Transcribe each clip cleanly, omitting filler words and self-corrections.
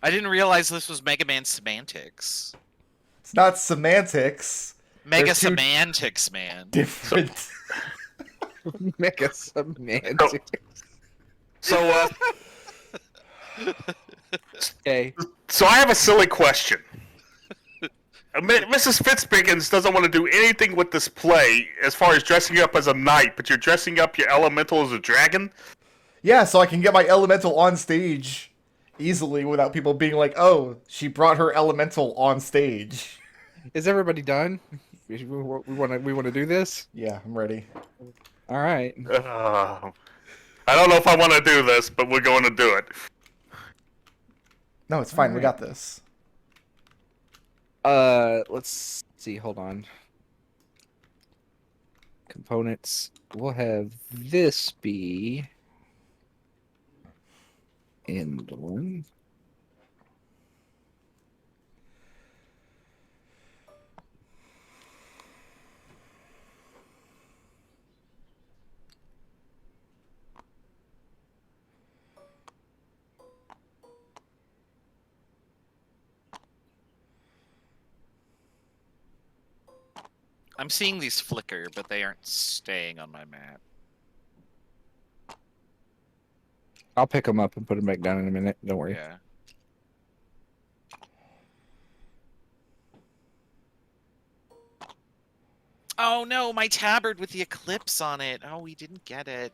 I didn't realize this was Mega Man Semantics. It's not semantics. Mega They're two Semantics, man. different. Mega semantics. So, Okay. so I have a silly question. Mrs. Fitzbiggins doesn't want to do anything with this play as far as dressing up as a knight, but you're dressing up your elemental as a dragon? Yeah, so I can get my elemental on stage easily without people being like, "Oh, she brought her elemental on stage." Is everybody done? We want to do this? Yeah, I'm ready. All right. I don't know if I want to do this, but we're going to do it. No, it's fine. We got this. Let's see. Hold on. Components. We'll have this be Indolin. I'm seeing these flicker, but they aren't staying on my map. I'll pick them up and put them back down in a minute. Don't worry. Yeah. Oh no, my tabard with the eclipse on it. Oh, we didn't get it.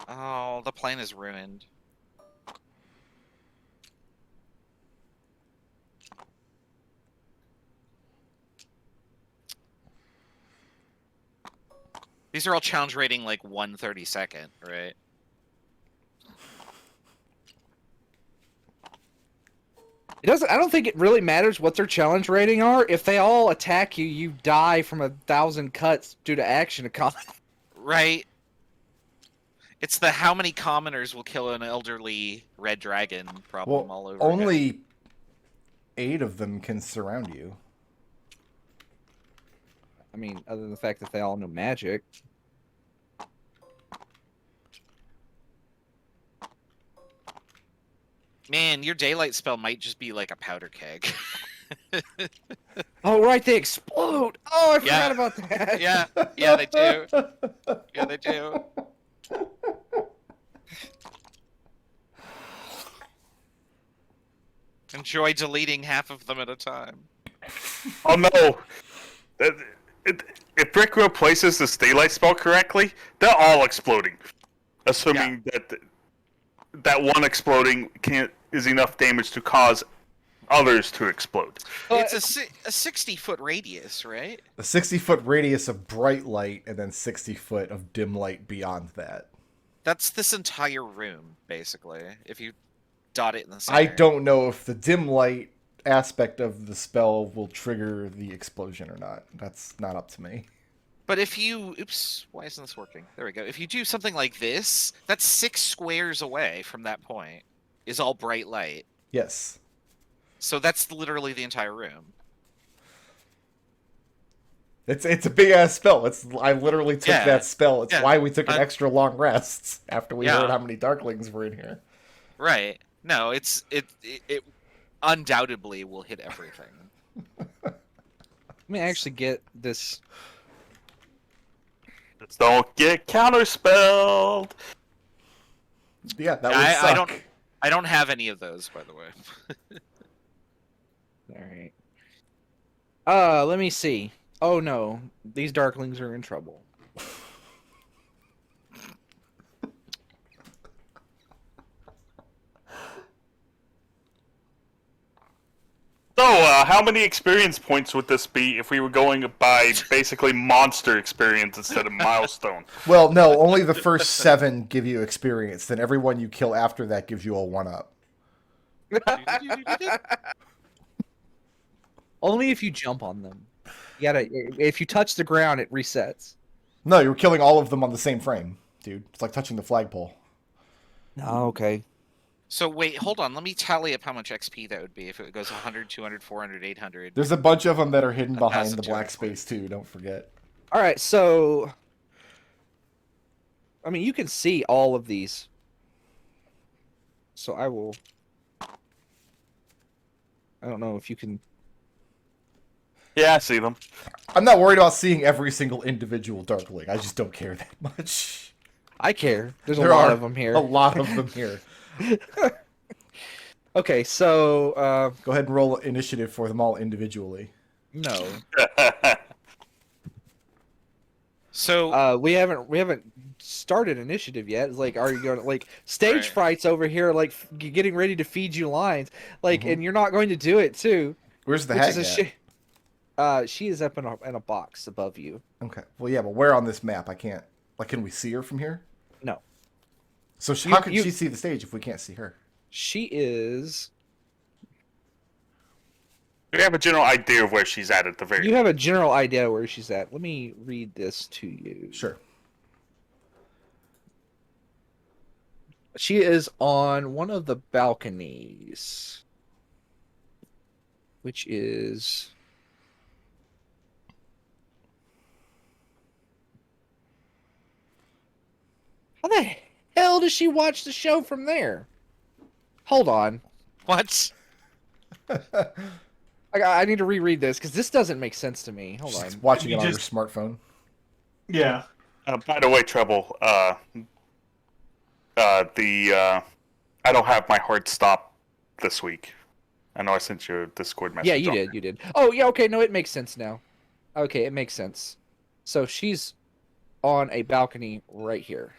Oh, the plane is ruined. These are all challenge rating like 1/32, right? It doesn't. I don't think it really matters what their challenge rating are. If they all attack you, you die from 1,000 cuts due to action economy. Right. It's the how many commoners will kill an elderly red dragon problem all over again. Only 8 of them can surround you. I mean, other than the fact that they all know magic. Man, your daylight spell might just be like a powder keg. Oh, right, they explode! Oh, I Yeah. forgot about that! Yeah, yeah, they do. Yeah, they do. Enjoy deleting half of them at a time. Oh no! If Brickroad places this daylight spell correctly, they're all exploding. Assuming that one exploding is enough damage to cause others to explode. It's a 60-foot radius, right? A 60-foot radius of bright light and then 60 foot of dim light beyond that. That's this entire room, basically, if you dot it in the center. I don't know if the dim light aspect of the spell will trigger the explosion or not. That's not up to me. But if you... Oops, why isn't this working? There we go. If you do something like this, that's 6 squares away from that point, is all bright light. Yes. So that's literally the entire room. It's a big ass spell. I literally took Yeah. that spell. It's Yeah. why we took an extra long rest after we Yeah. heard how many darklings were in here. Right. No, it undoubtedly will hit everything. Let me actually get this. Just don't get counterspelled. Yeah, that would suck. I don't have any of those, by the way. Alright. Let me see. Oh no, these darklings are in trouble. So, how many experience points would this be if we were going by basically monster experience instead of milestone? Well, no, only the first 7 give you experience. Then everyone you kill after that gives you a 1-up. Only if you jump on them. You gotta. If you touch the ground, it resets. No, you're killing all of them on the same frame, dude. It's like touching the flagpole. Oh, okay. So wait, hold on. Let me tally up how much XP that would be if it goes 100, 200, 400, 800. There's a bunch of them that are hidden behind the 1,200. black space too. Don't forget. All right, so I mean, you can see all of these. So I will. I don't know if you can. Yeah, I see them. I'm not worried about seeing every single individual Darkling. I just don't care that much. I care. There's a There lot are of them here. A lot of them here. Okay, so Go ahead and roll initiative for them all individually. no, So we haven't started initiative yet. It's like, are you going to like stage Right. frights over here, like getting ready to feed you lines, like, and you're not going to do it too. Where's the Which hag is a at? she is up in a box above you. Okay. Well, yeah, but where on this map? I can't. Like, can we see her from here? No, So You- how could you- she see the stage if we can't see her? she is. We have a general idea of where she's at the very. You have a general idea where she's at. Let me read this to you. Sure. She is on one of the balconies, which is. How the hell does she watch the show from there? Hold on. what? I need to reread this because this doesn't make sense to me. Hold She's on. watching You it on just- her smartphone. Yeah. By the way, Treble, I don't have my hard stop this week. I know I sent you a Discord message. Yeah, you did. Oh, yeah, okay, no, it makes sense now. Okay, it makes sense. So she's on a balcony right here.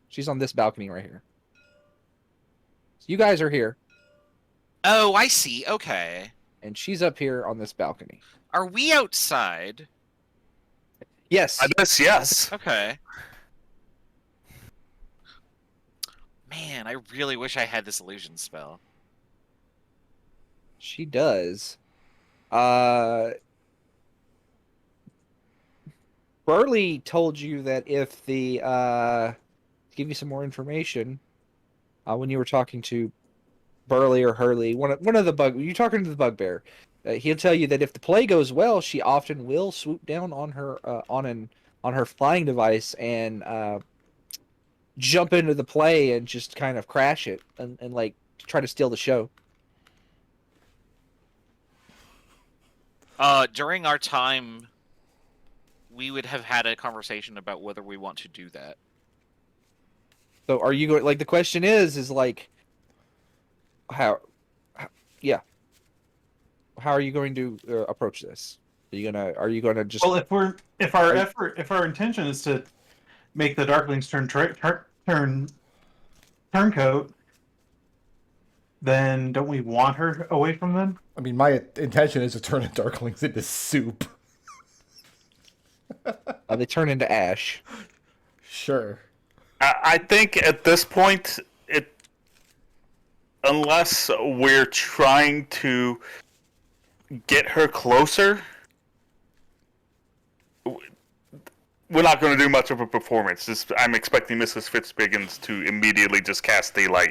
She's on this balcony right here. So you guys are here, Oh, I see. Okay. and she's up here on this balcony. Are we outside? Yes. Yes. Okay. Man, I really wish I had this illusion spell. She does. Burley told you that if the to give you some more information, when you were talking to Burley or Hurley, one of the you're talking to the bugbear. He'll tell you that if the play goes well, she often will swoop down on her on her flying device and jump into the play and just kind of crash it and like try to steal the show. During our time, we would have had a conversation about whether we want to do that. So are you going, like, the question is like how are you going to approach this? Are you gonna just Well, if our intention is to make the Darklings turncoat, then don't we want her away from them? I mean, my intention is to turn the Darklings into soup. they turn into ash? Sure. I think at this point, unless we're trying to get her closer, we're not going to do much of a performance. I'm expecting Mrs. Fitzbiggins to immediately just cast daylight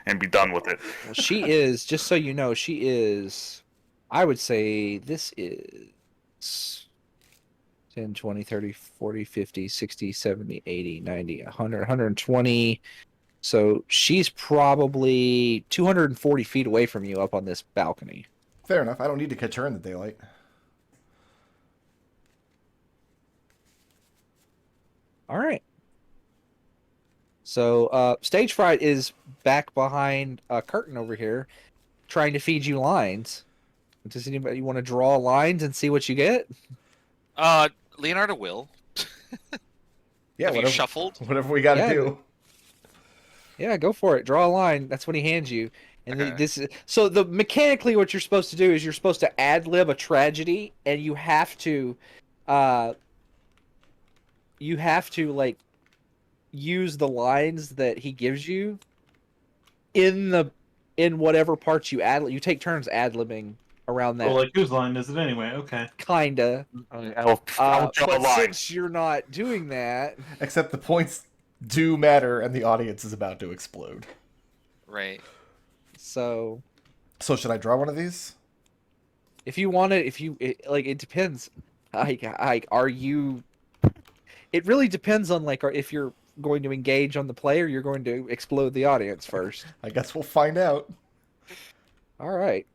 and be done with it. Well, she is, just so you know, she is, I would say this is 10, 20, 30, 40, 50, 60, 70, 80, 90, 100, 120. So she's probably 240 feet away from you up on this balcony. Fair enough. I don't need to catch her in the daylight. All right. So Stage Fright is back behind a curtain over here trying to feed you lines. Does anybody want to draw lines and see what you get? Leonardo will. Yeah, Have you whatever, shuffled? whatever we got to Yeah. do. Yeah, go for it. Draw a line. That's what he hands you. And Okay. this is so the mechanically what you're supposed to do is you're supposed to ad lib a tragedy, and you have to like use the lines that he gives you in whatever parts you ad. You take turns ad libbing around that. Well, like whose line is it anyway? Okay. Kinda. I'll draw a But line. since you're not doing that, Except the points do matter, and the audience is about to explode. Right. so So should I draw one of these? if you want it, it depends. Like, are you? It really depends on like if you're going to engage on the player, you're going to explode the audience first. I guess we'll find out. All right.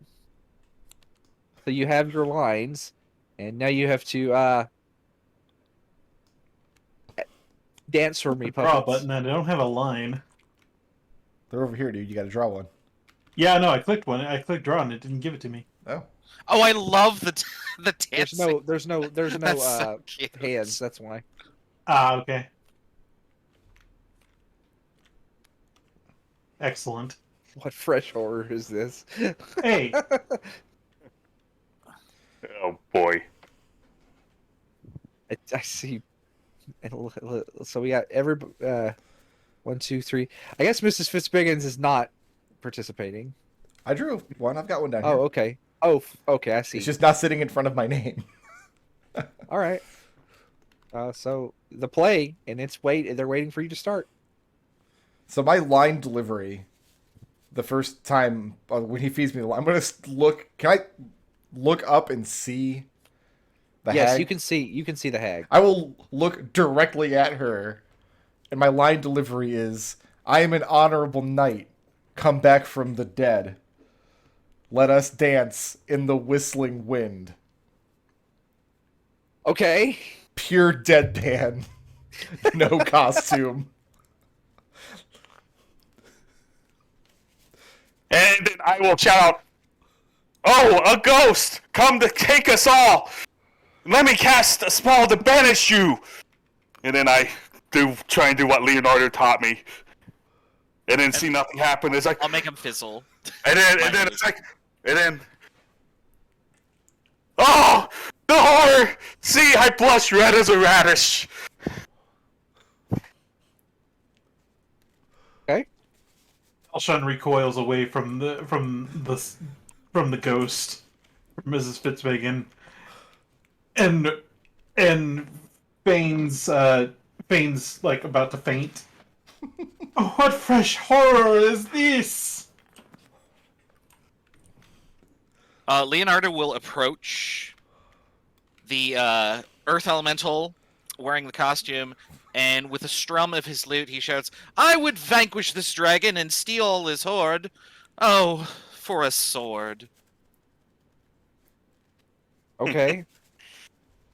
So you have your lines, and now you have to dance for me, Draw puppets. button, and I don't have a line. They're over here, dude. You got to draw one. Yeah, no, I clicked one. I clicked draw, and it didn't give it to me. Oh. Oh, I love the dancing. There's no That's so cute. hands. That's why. Ah, okay. Excellent. What fresh horror is this? Hey, Oh boy. I see. So we got every 1, 2, 3. I guess Mrs. Fitzbiggins is not participating. I drew one. I've got one down here. Oh, okay. Oh, okay. I see. It's just not sitting in front of my name. All right. So the play, and they're waiting for you to start. So my line delivery, the first time when he feeds me the line, I'm gonna look. Can I look up and see the Yes, hag? you can see the hag. I will look directly at her, and my line delivery is, "I am an honorable knight, come back from the dead. Let us dance in the whistling wind." Okay. Pure deadpan, no costume. And then I will shout out, "Oh, a ghost! Come to take us all! Let me cast a spell to banish you!" And then I try and do what Leonardo taught me. And then see nothing happen. It's like, I'll make him fizzle. and then it's like, and then, oh, the horror! See, I blush red as a radish. Okay. Belshan recoils away from the ghost, from Mrs. Fitzbiggin, and feigns like about to faint. Oh, what fresh horror is this? Leonardo will approach the Earth Elemental wearing the costume, and with a strum of his lute, he shouts, "I would vanquish this dragon and steal all his hoard. Oh, for a sword." Okay.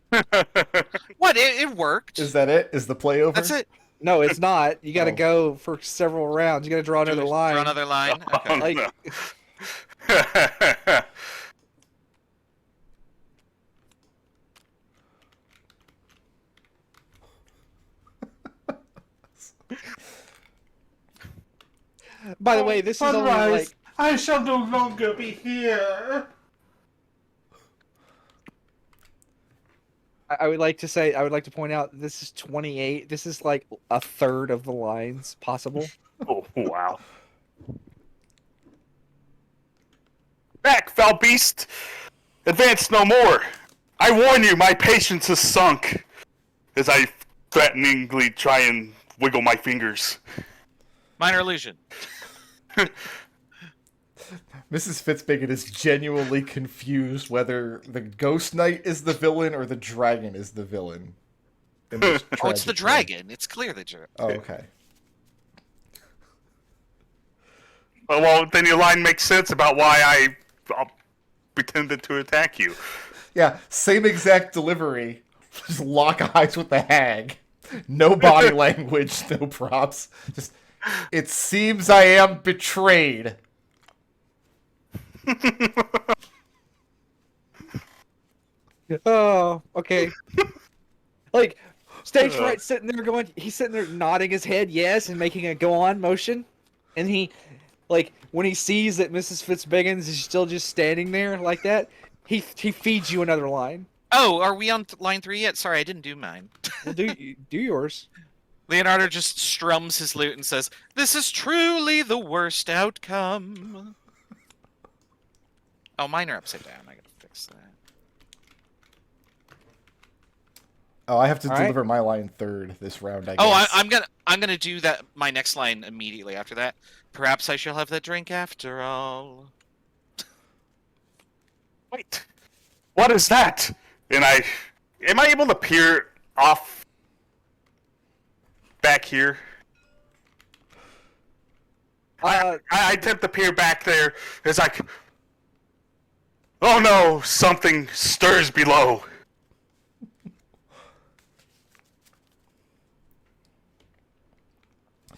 What? It worked. Is that it? Is the play over? That's it. No, it's not. You got to Oh. go for several rounds. You got to draw another line. Draw another line. Oh, Okay. Like- no. By the way, this is only Sunrise, like I shall no longer be here. I would like to point out this is 28. This is like a third of the lines possible. Oh, wow. Back, foul beast! Advance no more! I warn you, my patience is sunk! As I threateningly try and wiggle my fingers. Minor illusion. Mrs. Fitzbiggin is genuinely confused whether the Ghost Knight is the villain or the dragon is the villain. in this Oh, it's the tragic way. dragon. It's clear the dragon. Oh, okay. Well, then your line makes sense about why I pretended to attack you. Yeah, same exact delivery. Just lock eyes with the hag. No body language, no props. Just, it seems I am betrayed. Oh, okay. Like, stage fright sitting there he's sitting there nodding his head yes and making a go on motion. And he, like, when he sees that Mrs. Fitzbiggins is still just standing there like that, he feeds you another line. Oh, are we on line 3 yet? Sorry, I didn't do mine. Well, do yours. Leonardo just strums his lute and says, "This is truly the worst outcome." Oh, mine are upside down. I gotta fix that. Oh, I have to All right. deliver my line third this round, I guess. Oh, I'm gonna do that. My next line immediately after that. Perhaps I shall have that drink after all. Wait, what is that? And am I able to peer off back here. I attempt to peer back there. It's like, oh no, something stirs below.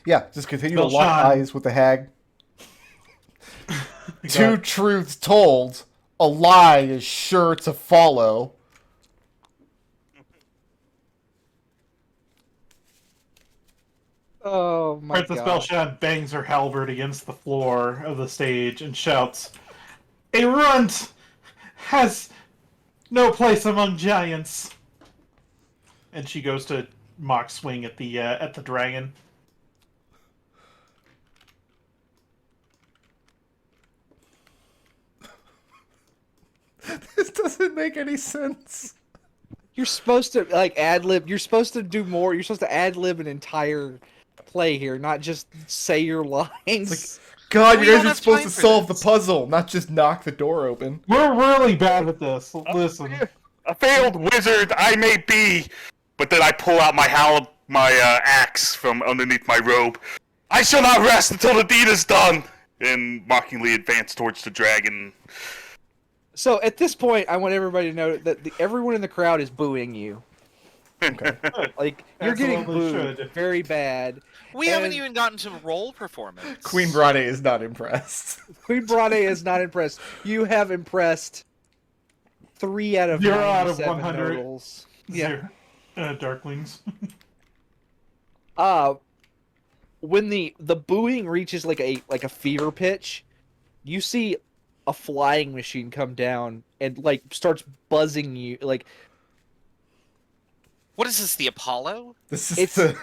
Yeah, just continue to lock Belshan. eyes with the hag. Two truths told, a lie is sure to follow. Oh my Princess god. Belshan bangs her halberd against the floor of the stage and shouts, "A runt has no place among giants." And she goes to mock swing at the dragon. This doesn't make any sense. You're supposed to like ad lib. You're supposed to do more. You're supposed to ad lib an entire play here, not just say your lines. God, We you don't guys are have supposed time to for solve the this. puzzle, not just knock the door open. We're really bad at this. Listen. A failed wizard I may be, but then I pull out my axe from underneath my robe. I shall not rest until the deed is done, and mockingly advance towards the dragon. So at this point, I want everybody to know that everyone in the crowd is booing you. Okay. Like you're getting Absolutely booed should. very bad. We haven't And- even gotten to role performance. Queen Brade is not impressed. Queen Brade is not impressed. You have impressed 3 out of 0 out of 97 100. notals. Yeah. Darklings. When the booing reaches like a fever pitch, you see a flying machine come down and like starts buzzing you. Like What is this, the Apollo? This is It's-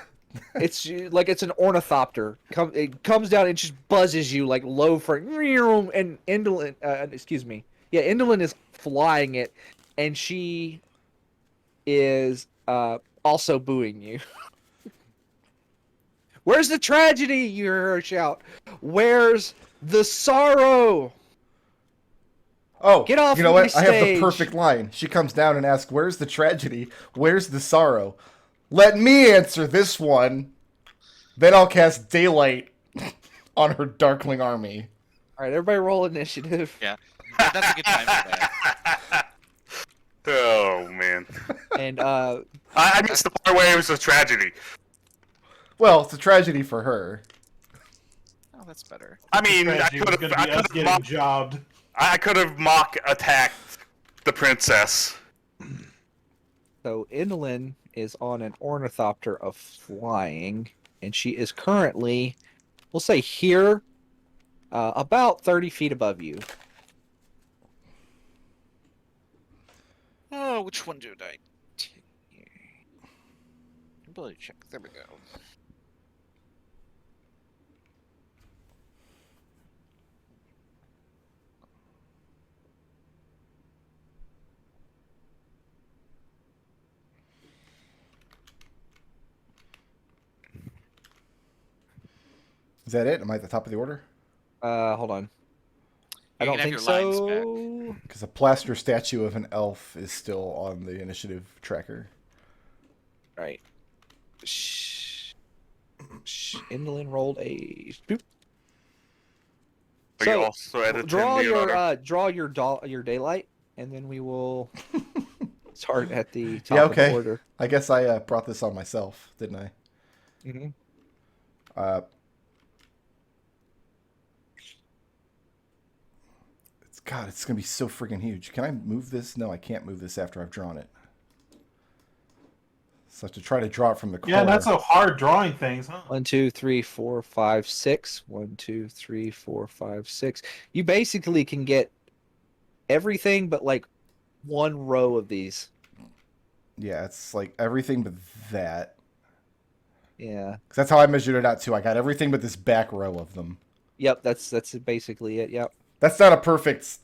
it's like it's an ornithopter. It comes down and just buzzes you like low for and Indolin. Excuse me. Yeah, Indolin is flying it, and she is also booing you. Where's the tragedy? You hear her shout. Where's the sorrow? Oh, Get off you know my what? I have the stage. perfect line. She comes down and asks, "Where's the tragedy? Where's the sorrow?" Let me answer this one. Then I'll cast daylight on her darkling army. All right, everybody, roll initiative. Yeah, that's a good time for that. Oh man, And I missed the part where it was a tragedy. Well, it's a tragedy for her. Oh, that's better. I mean, I Tragedy was could going to be us have getting jobbed. mock attacked the princess. so Indolin is on an ornithopter of flying, and she is currently, we'll say here, about 30 feet above you. Oh, which one did I take? Ability check. There we go. Is that it? Am I at the top of the order? Hold on. I You don't can think have your lines so. Because a plaster statue of an elf is still on the initiative tracker. Right. Indolin rolled a. Boop. Are So, you also at a 10, Draw Leonardo? your daylight, and then we will start at the top Yeah, of okay. the order. I guess I brought this on myself, didn't I? Mm-hmm. It's gonna be so freaking huge. Can I move this? No, I can't move this after I've drawn it. So I have to try to draw it from the corner. Yeah, that's so hard drawing things, huh? 1, 2, 3, 4, 5, 6. 1, 2, 3, 4, 5, 6. You basically can get everything but like one row of these. Yeah, it's like everything but that. Yeah. 'Cause that's how I measured it out too. I got everything but this back row of them. Yep, that's basically it. Yep. That's not a perfect.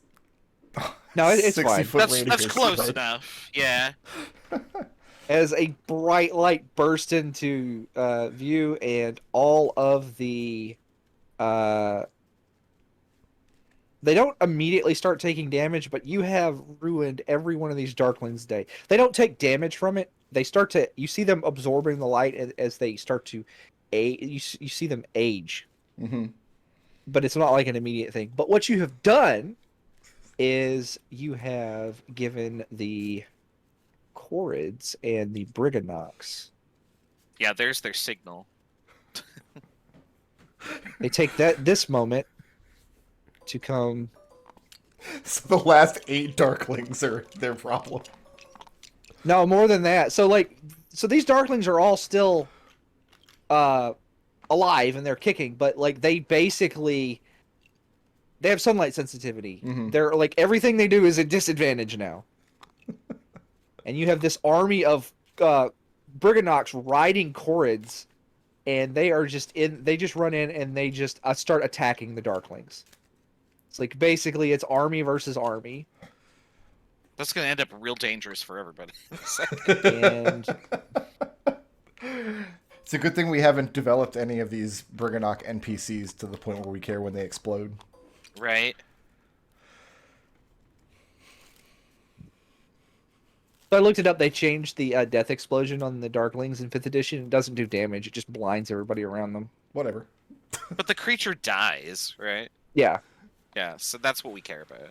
No, it's 60 fine. foot That's radius, close but- enough. Yeah. As a bright light burst into view, and all of the They don't immediately start taking damage, but you have ruined every one of these Darklings' day. They don't take damage from it. They start to. You see them absorbing the light as they start to age. You see them age, Mm-hmm. but it's not like an immediate thing. But what you have done is you have given the Chorids and the Brigannox. Yeah, there's their signal. They take this moment to come. So the last 8 Darklings are their problem. No, more than that. So these Darklings are all still alive and they're kicking, but like they have sunlight sensitivity. Mhm. They're like everything they do is a disadvantage now. And you have this army of Brigannox riding Chorids, and they just run in and they just start attacking the Darklings. It's like basically it's army versus army. That's going to end up real dangerous for everybody. And It's a good thing we haven't developed any of these Brigannox NPCs to the point where we care when they explode. Right? so I looked it up. They changed the death explosion on the Darklings in 5th edition. It doesn't do damage. It just blinds everybody around them. Whatever. But the creature dies, right? Yeah. Yeah, so that's what we care about.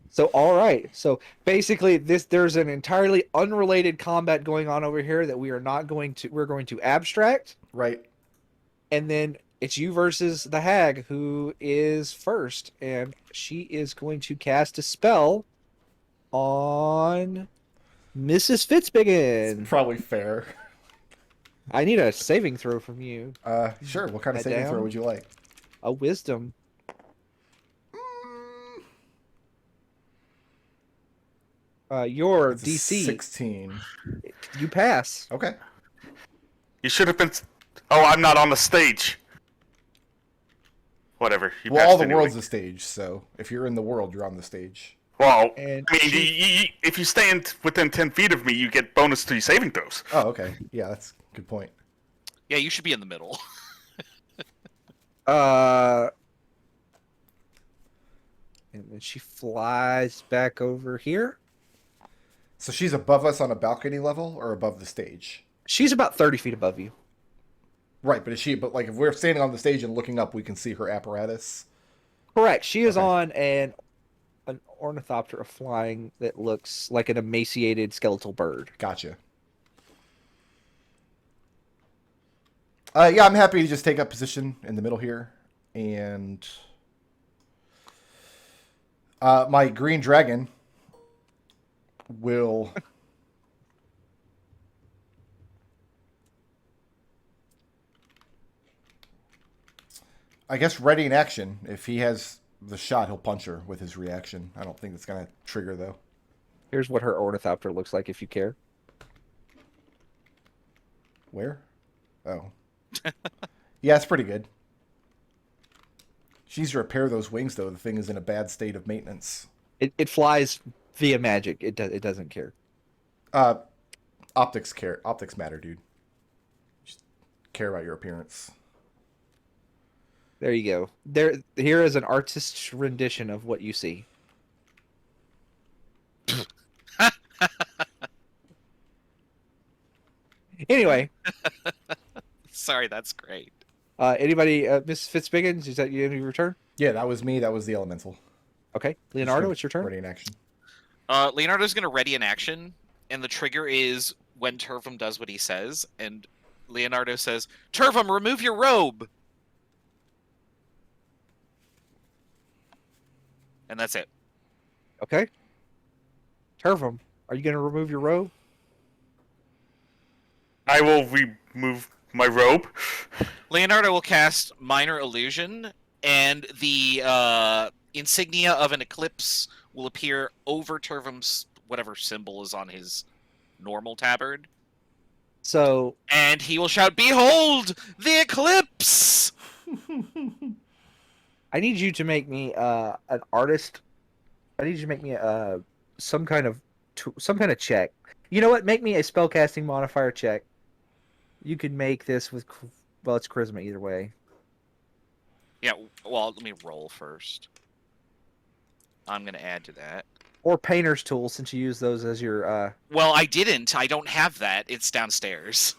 So all right. So basically, there's an entirely unrelated combat going on over here that we're going to abstract, Right. and then it's you versus the hag, who is first, and she is going to cast a spell on Mrs. Fitzbiggins. Probably fair. I need a saving throw from you. Sure. What kind of That saving throw down? would you like? A wisdom. Your It's a DC. 16. You pass. Okay. You should have been. Oh, I'm not on the stage. Whatever. You Well, all passed the anyway. world's a stage, so if you're in the world, you're on the stage. Well, And I mean, if you stay within 10 feet of me, you get bonus to your saving throws. Oh, okay. Yeah, that's a good point. Yeah, you should be in the middle. And then she flies back over here. So she's above us on a balcony level or above the stage? She's about 30 feet above you. Right, but but like if we're standing on the stage and looking up, we can see her apparatus. Correct. She is Okay. on an ornithopter flying that looks like an emaciated skeletal bird. Gotcha. Yeah, I'm happy to just take up position in the middle here. And my green dragon will... I guess ready in action. If he has the shot, he'll punch her with his reaction. I don't think it's going to trigger, though. Here's what her ornithopter looks like, if you care. Where? Oh. Yeah, it's pretty good. She needs to repair those wings, though. The thing is in a bad state of maintenance. It flies via magic. It doesn't care. Optics matter, dude. Just care about your appearance. There you go. Here is an artist's rendition of what you see. Anyway, Sorry, that's great. anybody, Miss Fitzbiggins, is that you in your turn? Yeah, that was me. That was the elemental. Okay, Leonardo, it's your turn. Ready in action. Leonardo's going to ready an action, and the trigger is when Turvum does what he says, and Leonardo says, Turvum, remove your robe! And that's it. Okay. Turvum, are you going to remove your robe? I will remove my robe. Leonardo will cast Minor Illusion, and the insignia of an eclipse will appear over Turvum's whatever symbol is on his normal tabard. So, And he will shout, Behold the eclipse! I need you to make me an artist. I need you to make me some kind of check. You know what? Make me a spellcasting modifier check. You could make this with it's charisma either way. Yeah, well, let me roll first. I'm gonna add to that. Or painter's tool, since you use those as your. Well, I didn't. I don't have that. It's downstairs.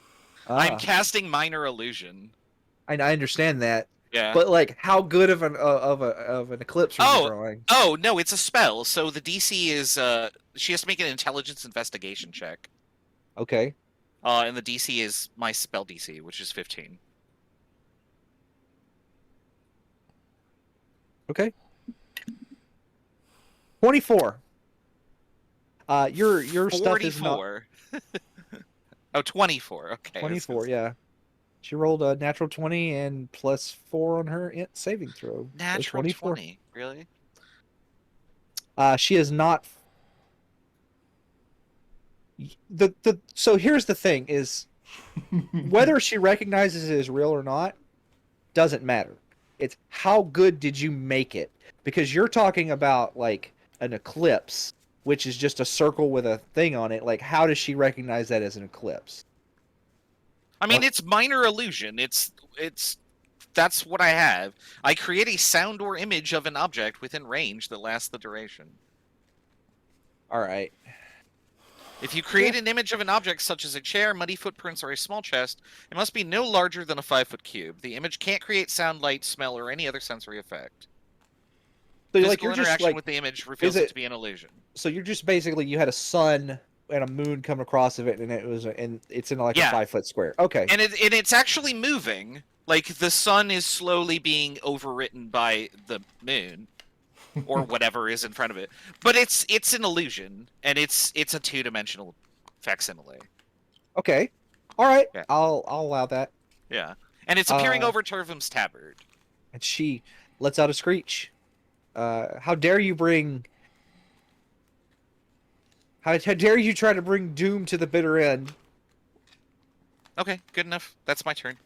I'm Ah. casting minor illusion. I understand that, Yeah. but like, how good of an eclipse are you drawing? Oh no, it's a spell. So the DC is she has to make an intelligence investigation check. Okay. And the DC is my spell DC, which is 15. Okay. 24. Your stuff is not 44. Oh, 24. Okay. 24. Yeah. She rolled a natural 20 and plus 4 on her saving throw. So Natural 24. 20. Really? She is not. So here's the thing: is whether she recognizes it as real or not doesn't matter. It's how good did you make it? Because you're talking about like an eclipse, which is just a circle with a thing on it. Like, how does she recognize that as an eclipse? I mean, it's minor illusion. It's that's what I have. I create a sound or image of an object within range that lasts the duration. All right. If you create an image of an object such as a chair, muddy footprints, or a small chest, it must be no larger than a 5-foot cube. The image can't create sound, light, smell, or any other sensory effect. So Physical like, you're interaction just like, with the image reveals it to be an illusion. so you're just basically, you had a sun and a moon come across of it, and it's in like a 5-foot square. Okay. And it's actually moving. Like, the sun is slowly being overwritten by the moon, or whatever is in front of it. But it's an illusion, and it's a 2-dimensional facsimile. Okay. All right. Yeah. I'll allow that. Yeah. And it's appearing over Turvum's tabard. And she lets out a screech. How dare you bring... How dare you try to bring doom to the bitter end? Okay, good enough. That's my turn.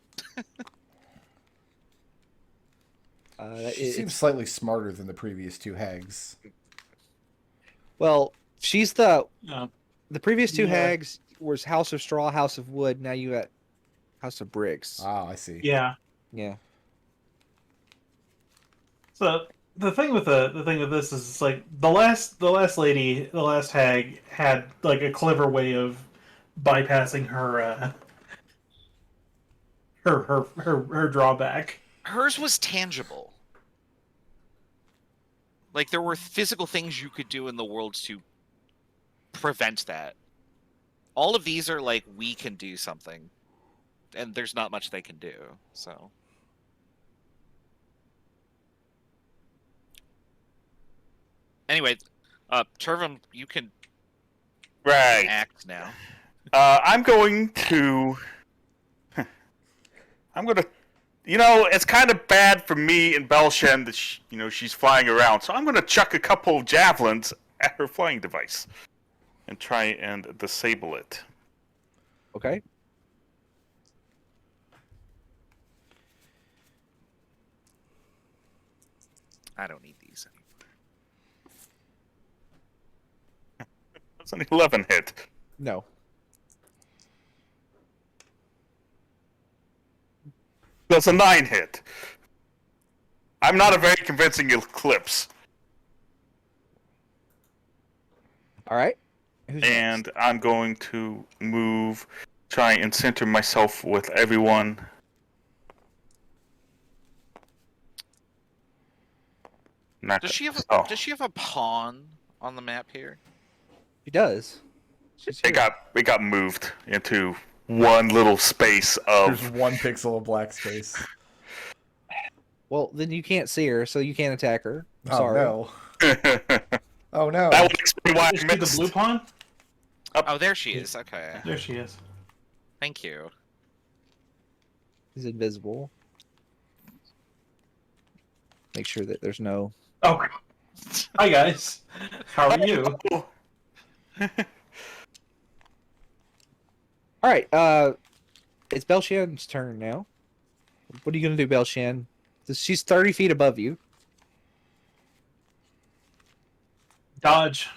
She seems slightly smarter than the previous two hags. Well, she's the No. the previous two Yeah. hags was House of Straw, House of Wood. Now you got House of Bricks. Ah, I see. Yeah. Yeah. So the thing with this is, it's like the last hag had like a clever way of bypassing her drawback. Hers was tangible. Like, there were physical things you could do in the world to prevent that. All of these are like, we can do something. And there's not much they can do, so... Anyway, Turvum, you can Right. act now. I'm going to. It's kind of bad for me and Belshan that she's flying around. So I'm going to chuck a couple of javelins at her flying device and try and disable it. Okay. I don't need these anymore. That's an 11 hit. No. That's a 9 hit. I'm not a very convincing eclipse. All right. Who's next? And I'm going to move, try and center myself with everyone. Does she have a pawn on the map here? He does. She's It here. got moved into one little space There's of. 1 pixel of black space. Well, then you can't see her, so you can't attack her. I'm Oh sorry. no. That Oh no. would explain why Did I you see the missed. blue pawn? Oh, there she is. Okay. There she is. Thank you. He's invisible. Make sure that there's no... Oh, hi guys. How are you? All right. It's Belshan's turn now. What are you gonna do, Belshan? She's 30 feet above you. Dodge.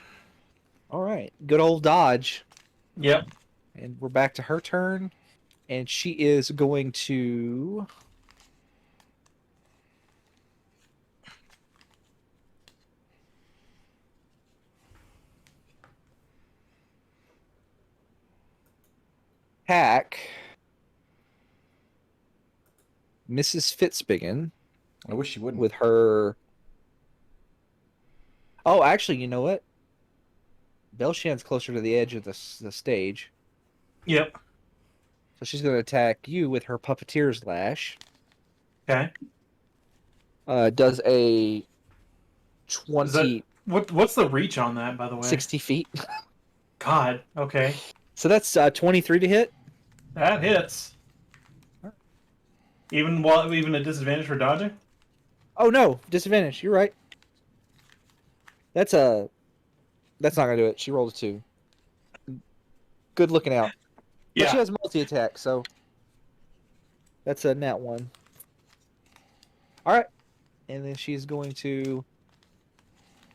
All right. Good old dodge. Yep. And we're back to her turn. And she is going to... attack Mrs. Fitzbiggin I wish you wouldn't. with her. Oh, actually, you know what? Belshan's closer to the edge of the stage, Yep. so she's going to attack you with her Puppeteer's Lash. Okay. Does a Is 20, that, what's the reach on that, by the way? 60 feet. God. Okay. So that's 23 to hit. That hits. Even a disadvantage for dodging? Oh no, disadvantage. You're right. That's not gonna do it. She rolled a 2. Good looking out. But Yeah. she has multi-attack, so that's a nat 1. All right, and then she's going to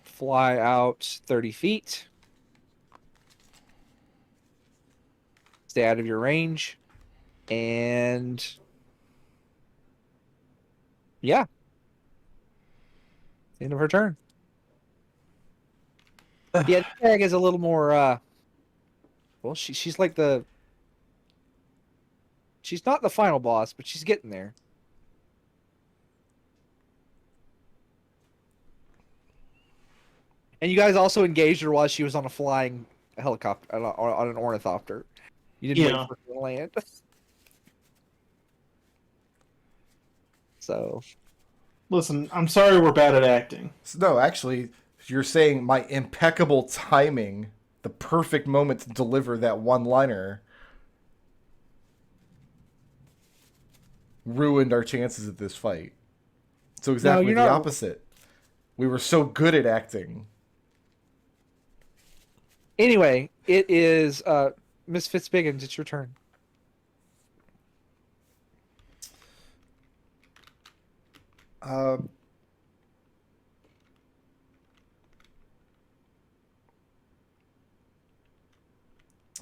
fly out 30 feet. Stay out of your range, and yeah, end of her turn. Yeah, the tag is a little more. Well, she's like the. She's not the final boss, but she's getting there. And you guys also engaged her while she was on a flying helicopter, on an ornithopter. You didn't Yeah. wait for her to land. So. Listen, I'm sorry we're bad at acting. So, no, actually, you're saying my impeccable timing, the perfect moment to deliver that one-liner, ruined our chances at this fight. So exactly you're the not- opposite. We were so good at acting. Anyway, it is Miss Fitzbiggins. It's your turn.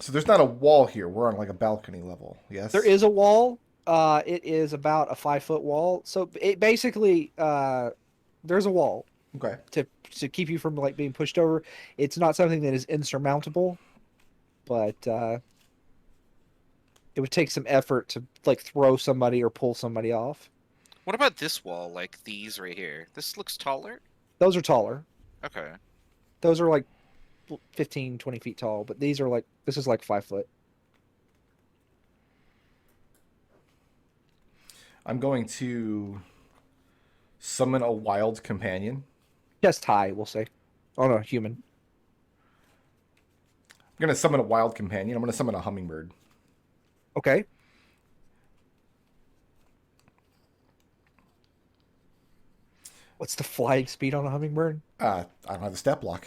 So there's not a wall here. We're on like a balcony level. Yes. There is a wall. It is about a 5-foot wall. So it basically there's a wall Okay. to keep you from like being pushed over. It's not something that is insurmountable, but it would take some effort to like throw somebody or pull somebody off. What about this wall, like these right here? This looks taller? Those are taller. Okay. Those are like 15, 20 feet tall, but these are like this is like 5 foot. I'm going to summon a wild companion. Chest high, we'll say. Oh no, human. I'm going to summon a wild companion. I'm going to summon a hummingbird. Okay. What's the flying speed on a hummingbird? I don't have the stat block.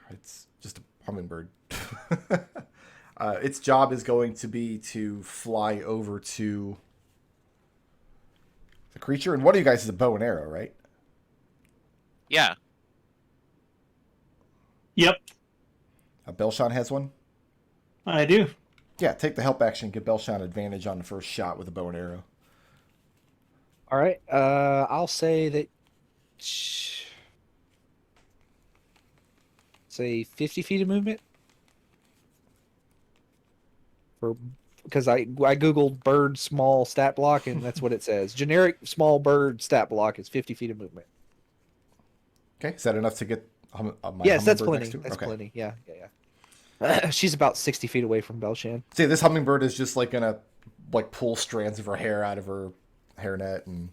It's just a hummingbird. Its job is going to be to fly over to the creature. And one of you guys is a bow and arrow, right? Yeah. Yep, Belshan has one. I do. Yeah, take the help action. Give Belshan advantage on the first shot with a bow and arrow. All right. I'll say that. Say 50 feet of movement. Because I googled bird small stat block and that's what it says. Generic small bird stat block is 50 feet of movement. Okay, is that enough to get my Yes, that's hummingbird plenty. next to it? That's Okay. plenty. Yeah. She's about 60 feet away from Belshan. See, this hummingbird is just like gonna like pull strands of her hair out of her hairnet and.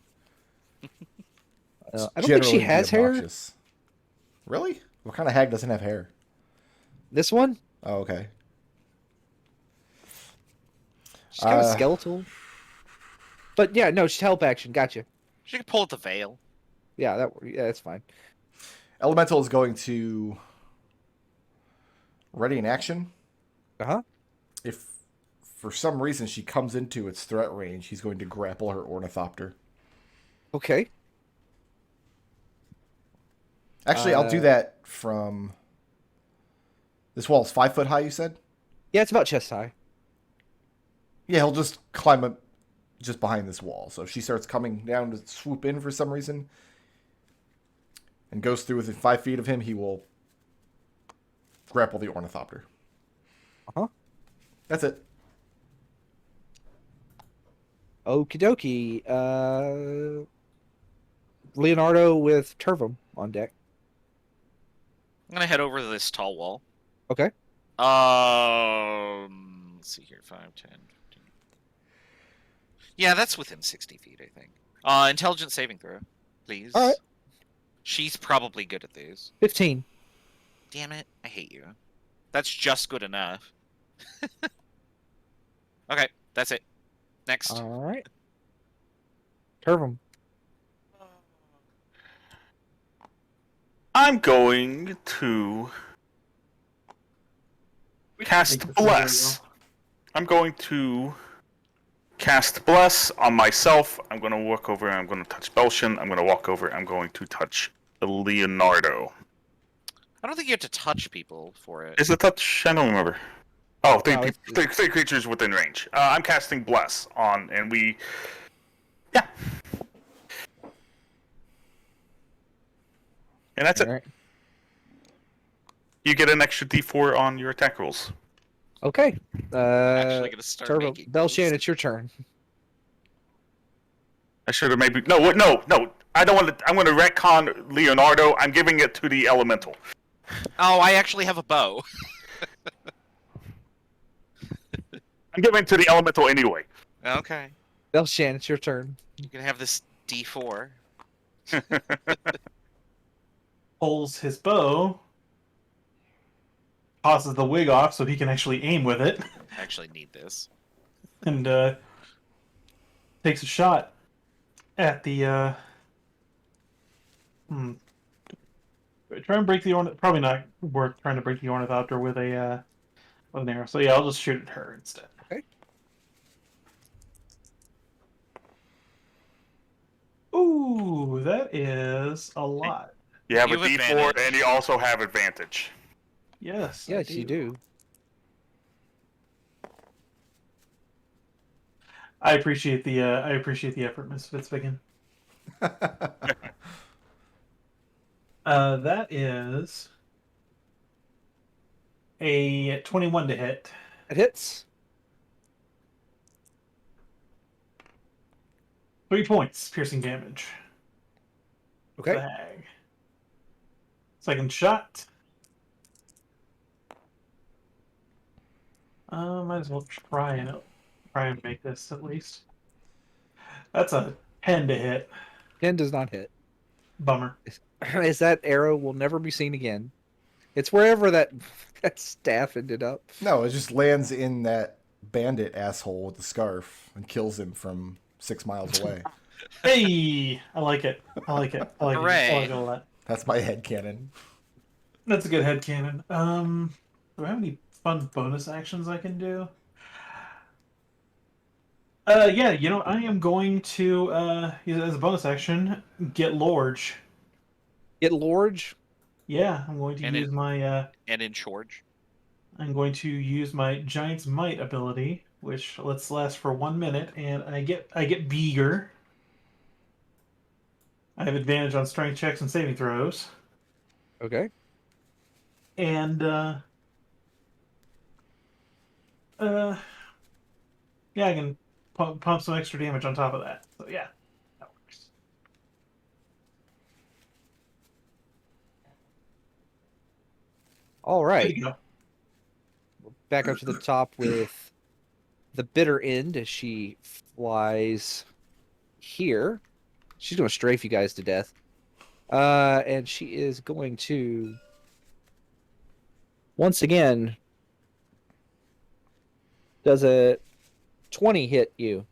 I don't think she generally be has hair. obnoxious. Really? What kind of hag doesn't have hair? This one, Oh, okay. she's kind of skeletal. But yeah, no, she's help action. Gotcha. She could pull at the veil. Yeah, that's fine. Elemental is going to ready in action. Uh-huh. If for some reason she comes into its threat range, he's going to grapple her ornithopter. Okay. Actually, I'll do that from. This wall is 5 foot high, you said? Yeah, it's about chest high. Yeah, he'll just climb up just behind this wall. So if she starts coming down to swoop in for some reason and goes through within 5 feet of him, he will grapple the ornithopter. Uh-huh. That's it. Okie dokie. Leonardo with Turvum on deck. I'm gonna head over to this tall wall. Okay. Let's see here, 5, 10, 15. Yeah, that's within 60 feet, I think. Intelligence saving throw, please. All right. She's probably good at these. 15. Damn it, I hate you. That's just good enough. Okay, that's it. Next. All right. Turvum. I'm going to cast Take the Bless. scenario. I'm going to cast Bless on myself. I'm going to walk over and I'm going to touch Belshan. I'm going to walk over and I'm going to touch Leonardo. I don't think you have to touch people for it. Is it touch? I don't remember. Oh, three, No, three creatures within range. I'm casting Bless on, and we... Yeah. And that's All it. right. You get an extra d4 on your attack rolls. Okay. I'm actually gonna start Turvum. making Belshan, those. it's your turn. I should have maybe... No, no. I don't want to... I'm going to retcon Leonardo. I'm giving it to the elemental. Oh, I actually have a bow. I'm giving it to the elemental anyway. Okay. Belshan, it's your turn. You can have this D4. Pulls his bow, tosses the wig off so he can actually aim with it, I actually need this. and takes a shot at the. Try and break the ornith. Probably not worth trying to break the ornithopter with an arrow. So yeah, I'll just shoot at her instead. Okay. Ooh, that is a lot. You have You a have d4, advantage. and you also have advantage. Yes. Yes, you do. I appreciate the effort, Miss Fitzbiggins. That is a 21 to hit. It hits. 3 points piercing damage. Okay. The hag. Second shot. Might as well try and make this at least. That's a 10 to hit. 10 does not hit. Bummer. As that arrow will never be seen again. It's wherever that staff ended up. No, it just lands in that bandit asshole with the scarf and kills him from 6 miles away. Hey, I like it. I like it. I like it. I Hooray. like it a lot. That's my headcanon. That's a good headcanon. Do I have any fun bonus actions I can do? Yeah, I am going to use it as a bonus action, get Lorge. Get Lorge. Yeah, I'm going to And use my And in charge. I'm going to use my Giant's Might ability, which lets last for 1 minute, and I get Beager. I have advantage on strength checks and saving throws. Okay. And yeah, I can pump some extra damage on top of that. So yeah, that works. All There right. you go. Back up to the top with the bitter end as she flies here. She's going to strafe you guys to death. And she is going to once again. Does a 20 hit you,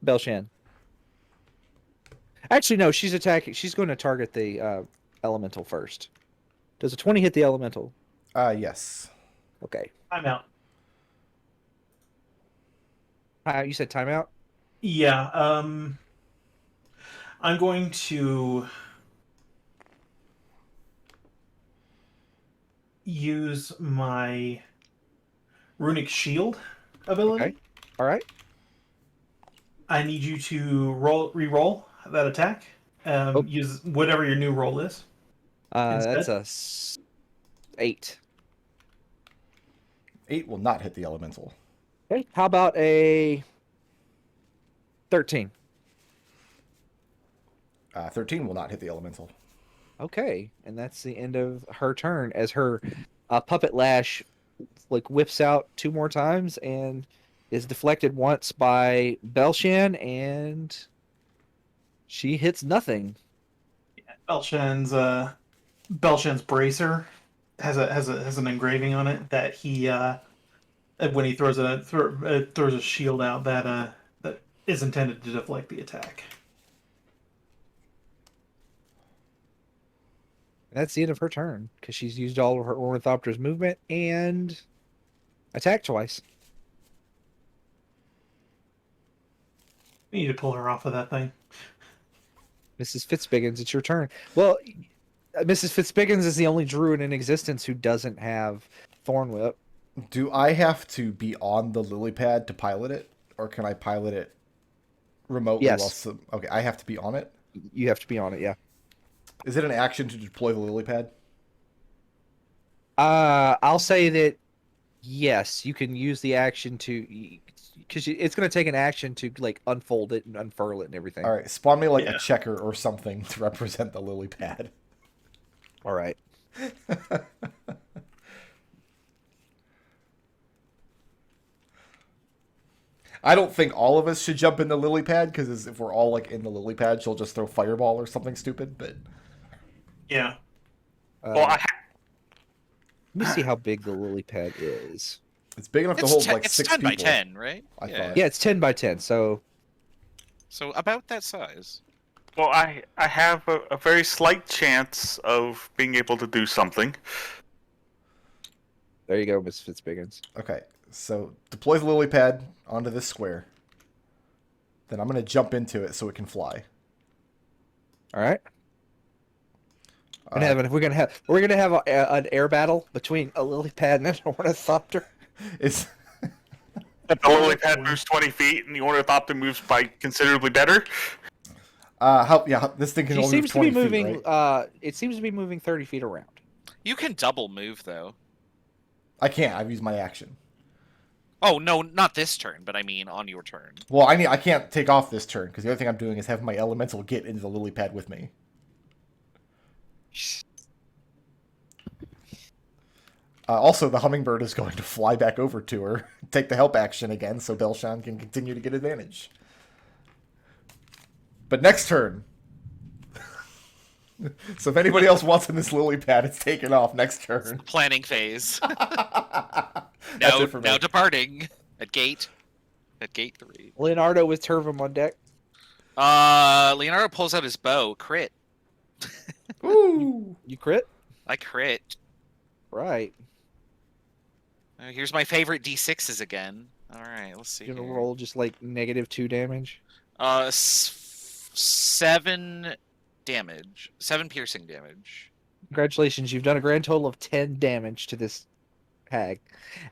Belshan? Actually, no. She's attacking. She's going to target the elemental first. Does a 20 hit the elemental? Yes. Okay. I'm out. You said timeout? Yeah. I'm going to use my Runic Shield ability. Okay. All right. I need you to re-roll that attack. Use whatever your new roll is. That's a 8. 8 will not hit the elemental. Okay. How about a 13. 13 will not hit the elemental. Okay, and that's the end of her turn as her puppet lash like whips out 2 more times and is deflected once by Belshan, and she hits nothing. Belshan's bracer has an engraving on it that he when he throws a shield out that is intended to deflect the attack. That's the end of her turn because she's used all of her Ornithopter's movement and attacked twice. We need to pull her off of that thing. Mrs. Fitzbiggins, it's your turn. Well, Mrs. Fitzbiggins is the only druid in existence who doesn't have Thorn Whip. Do I have to be on the lily pad to pilot it, or can I pilot it remotely? Yes. Okay, I have to be on it. You have to be on it, yeah. Is it an action to deploy the lily pad? I'll say that yes, you can use the action to, because it's going to take an action to like unfold it and unfurl it and everything. All right, spawn me like a checker or something to represent the lily pad. All right. I don't think all of us should jump in the lily pad, because if we're all like in the lily pad, she'll just throw fireball or something stupid. But Yeah. Well, Let me see how big the lily pad is. it's big enough to It's hold 10, like it's 6 10 people. by 10, right? I thought. Yeah, it's 10 by 10, so So about that size. well, I have a very slight chance of being able to do something. there you go, Miss Fitzbiggins. Okay, so deploy the lily pad onto this square. Then I'm gonna jump into it so it can fly. All right. We're gonna have an air battle between a lily pad and an ornithopter. It's If the lily pad moves 20 feet and the ornithopter moves by considerably better. this thing can She only move seems to be 20 feet, moving. right? It seems to be moving 30 feet around. You can double move though. I can't. I've used my action. Oh no, not this turn, but I mean on your turn. Well, I can't take off this turn because the other thing I'm doing is have my elemental get into the lily pad with me. Also, the hummingbird is going to fly back over to her, take the help action again, so Belshan can continue to get advantage. But next turn. So if anybody else wants in this lily pad, it's taken off next turn. Planning phase. That's now, it for me. now departing at gate 3. Leonardo with Turvum on deck. Leonardo pulls out his bow. Crit. Ooh. You crit? I crit. Right. Here's my favorite D6s again. All right, let's see. You're gonna here. roll just like -2 damage. 7 damage. 7 piercing damage. Congratulations, you've done a grand total of 10 damage to this hag,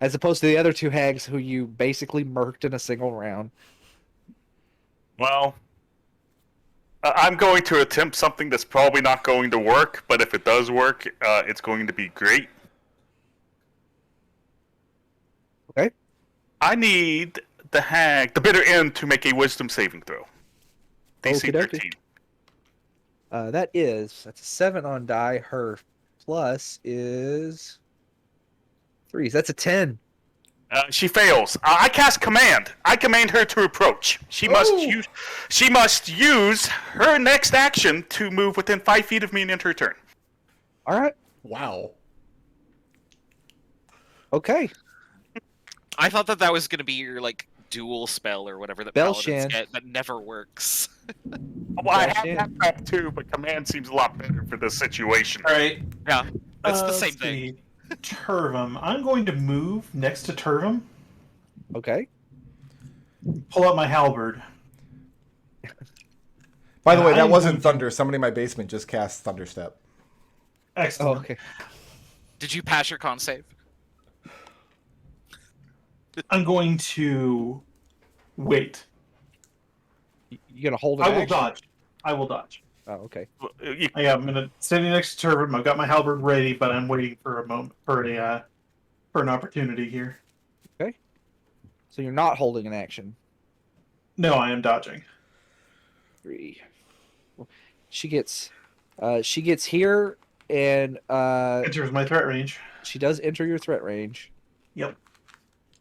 as opposed to the other 2 hags who you basically murked in a single round. Well, I'm going to attempt something that's probably not going to work, but if it does work, it's going to be great. Okay. I need the bitter end, to make a wisdom saving throw. DC Okey-dokey. 13. That's a 7 on die. Her plus is 3. That's a 10. She fails. I cast command. I command her to approach. She must use her next action to move within 5 feet of me and end her turn. All right. Wow. Okay. I thought that was going to be your like dual spell or whatever that Belshan. paladins get that never works. Well, I have that too, but command seems a lot better for this situation. All right. Yeah, that's the same let's thing. see. Turvum. I'm going to move next to Turvum. Okay. Pull out my halberd. By the way, that I'm wasn't going to- thunder. Somebody in my basement just cast Thunderstep. Oh, Excellent. okay. Did you pass your con save? I'm going to wait. You gonna hold an I will action? dodge. I will dodge. Oh, okay. I'm gonna standing next to Turvum. I've got my halberd ready, but I'm waiting for a moment for an opportunity here. So you're not holding an action. No, I am dodging. 3. She gets here, and Enters my threat range. she does enter your threat range. Yep.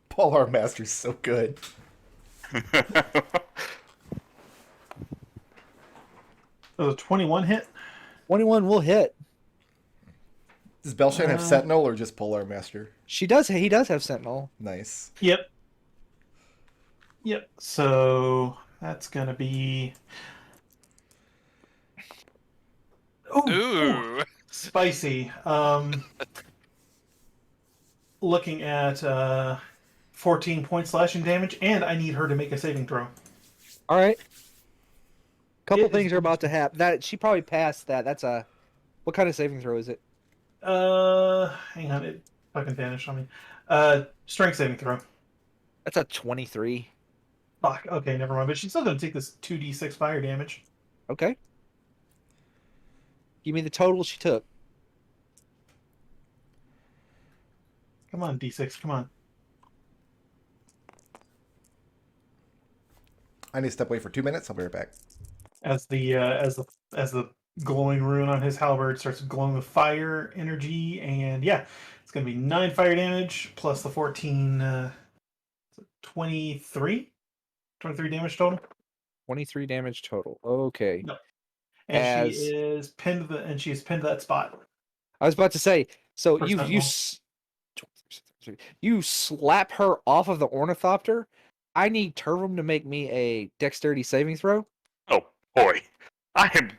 Polar Master's so good. Does a 21 hit? 21 will hit. Does Belshan have Sentinel or just Polar Master? He does have Sentinel. Nice. Yep. Yep. So that's gonna be. Ooh. Spicy. Looking at 14 points slashing damage, and I need her to make a saving throw. All right. Couple It things is- are about to happen. That she probably passed that. That's a what kind of saving throw is it? Hang on, it fucking vanished on me. Strength saving throw. That's a 23. Fuck. Okay, never mind. But she's still gonna take this 2d6 fire damage. Okay. Give me the total she took. Come on, d6. Come on. I need to step away for 2 minutes. I'll be right back. As the glowing rune on his halberd starts glowing with fire energy, and yeah, it's gonna be 9 fire damage plus the 14. 23 damage total. 23 damage total. Okay. No. And As- she is pinned to that spot. I was about to say. So For you Sentinel. you slap her off of the ornithopter. I need Turvum to make me a dexterity saving throw. Oh boy, I am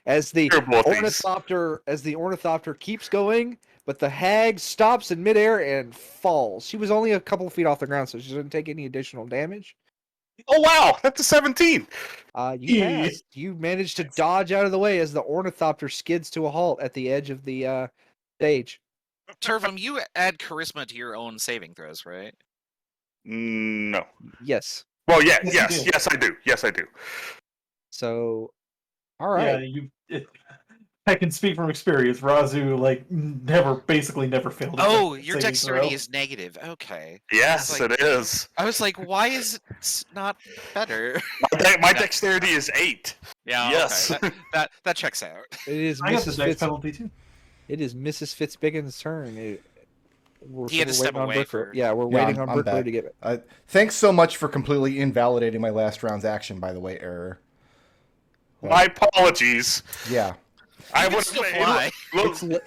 As the terrible at these. ornithopter keeps going, but the hag stops in midair and falls. She was only a couple of feet off the ground, so she doesn't take any additional damage. Oh wow, that's a 17. You Yeah. passed. You managed to dodge out of the way as the ornithopter skids to a halt at the edge of the stage. Turvum, you add charisma to your own saving throws, right? No. Yes. Well, yeah, Yes, you do. yes, I do. So, all right. Yeah, I can speak from experience. Razu basically never failed. a Oh, your saving dexterity throw. is negative. Okay. Yes, like- it is. I was like, why is it not better? My dexterity is 8. Yeah. Yes. Okay. That checks out. It is I got the Mrs. dex Fitz. penalty too. It is Mrs. Fitzbiggins' turn. He had to step away Brickroad. for- Yeah, we're Yeah, waiting on I'm Brickroad back. to get it. Thanks so much for completely invalidating my last round's action, by the way, Error. My apologies. Yeah. I can would still fly.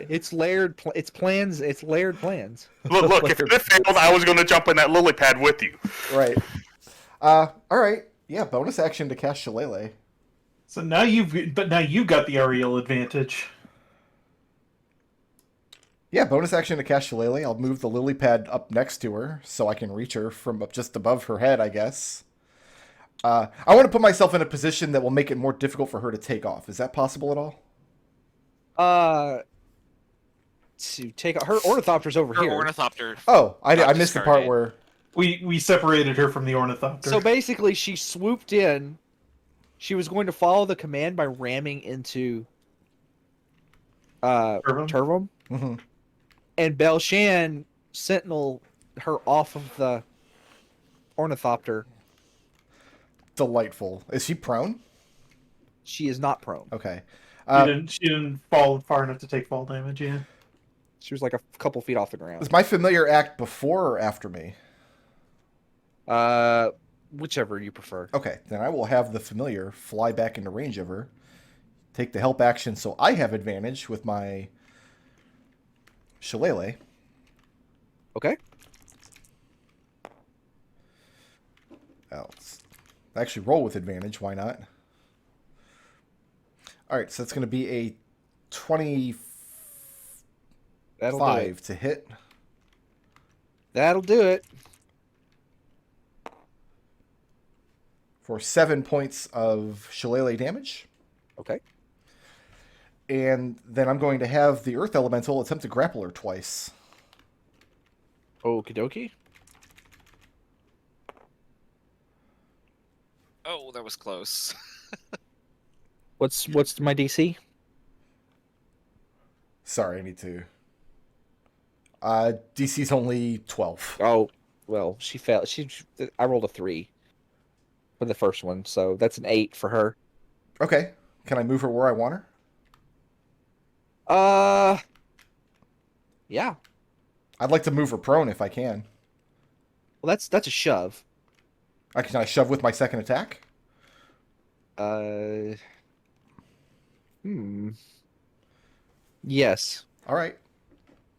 It's layered. It's plans. It's layered plans. Look. If it failed, I was going to jump in that lily pad with you. Right. All right. Yeah, bonus action to cast Shillelagh. So now you've got the aerial advantage. Yeah, bonus action to cast Shillelagh. I'll move the lily pad up next to her so I can reach her from up just above her head, I guess. I want to put myself in a position that will make it more difficult for her to take off. Is that possible at all? To take her ornithopter's over Her here. ornithopter. Oh, I Not missed the part discarded. where... We separated her from the ornithopter. So basically, she swooped in. She was going to follow the command by ramming into Turvum. Mhm. And Belshan sentinel her off of the ornithopter. Delightful. Is she prone? She is not prone. Okay. she didn't fall far enough to take fall damage. Yeah. She was like a couple feet off the ground. Does my familiar act before or after me? Whichever you prefer. Okay, then I will have the familiar fly back into range of her. Take the help action so I have advantage with my Shillelagh. Okay. I'll actually roll with advantage. Why not? All right, so that's going to be a 25 That'll do it. to hit. That'll do it. For 7 points of Shillelagh damage. Okay. And then I'm going to have the Earth Elemental attempt to grapple her twice. Okie dokie. Oh, that was close. What's my DC? Sorry, I need to... DC's only 12. Oh, well, she failed. I rolled a 3. for the first one, so that's an 8 for her. Okay. Can I move her where I want her? Yeah. I'd like to move her prone if I can. Well, that's a shove. Can I shove with my second attack? Yes. All right.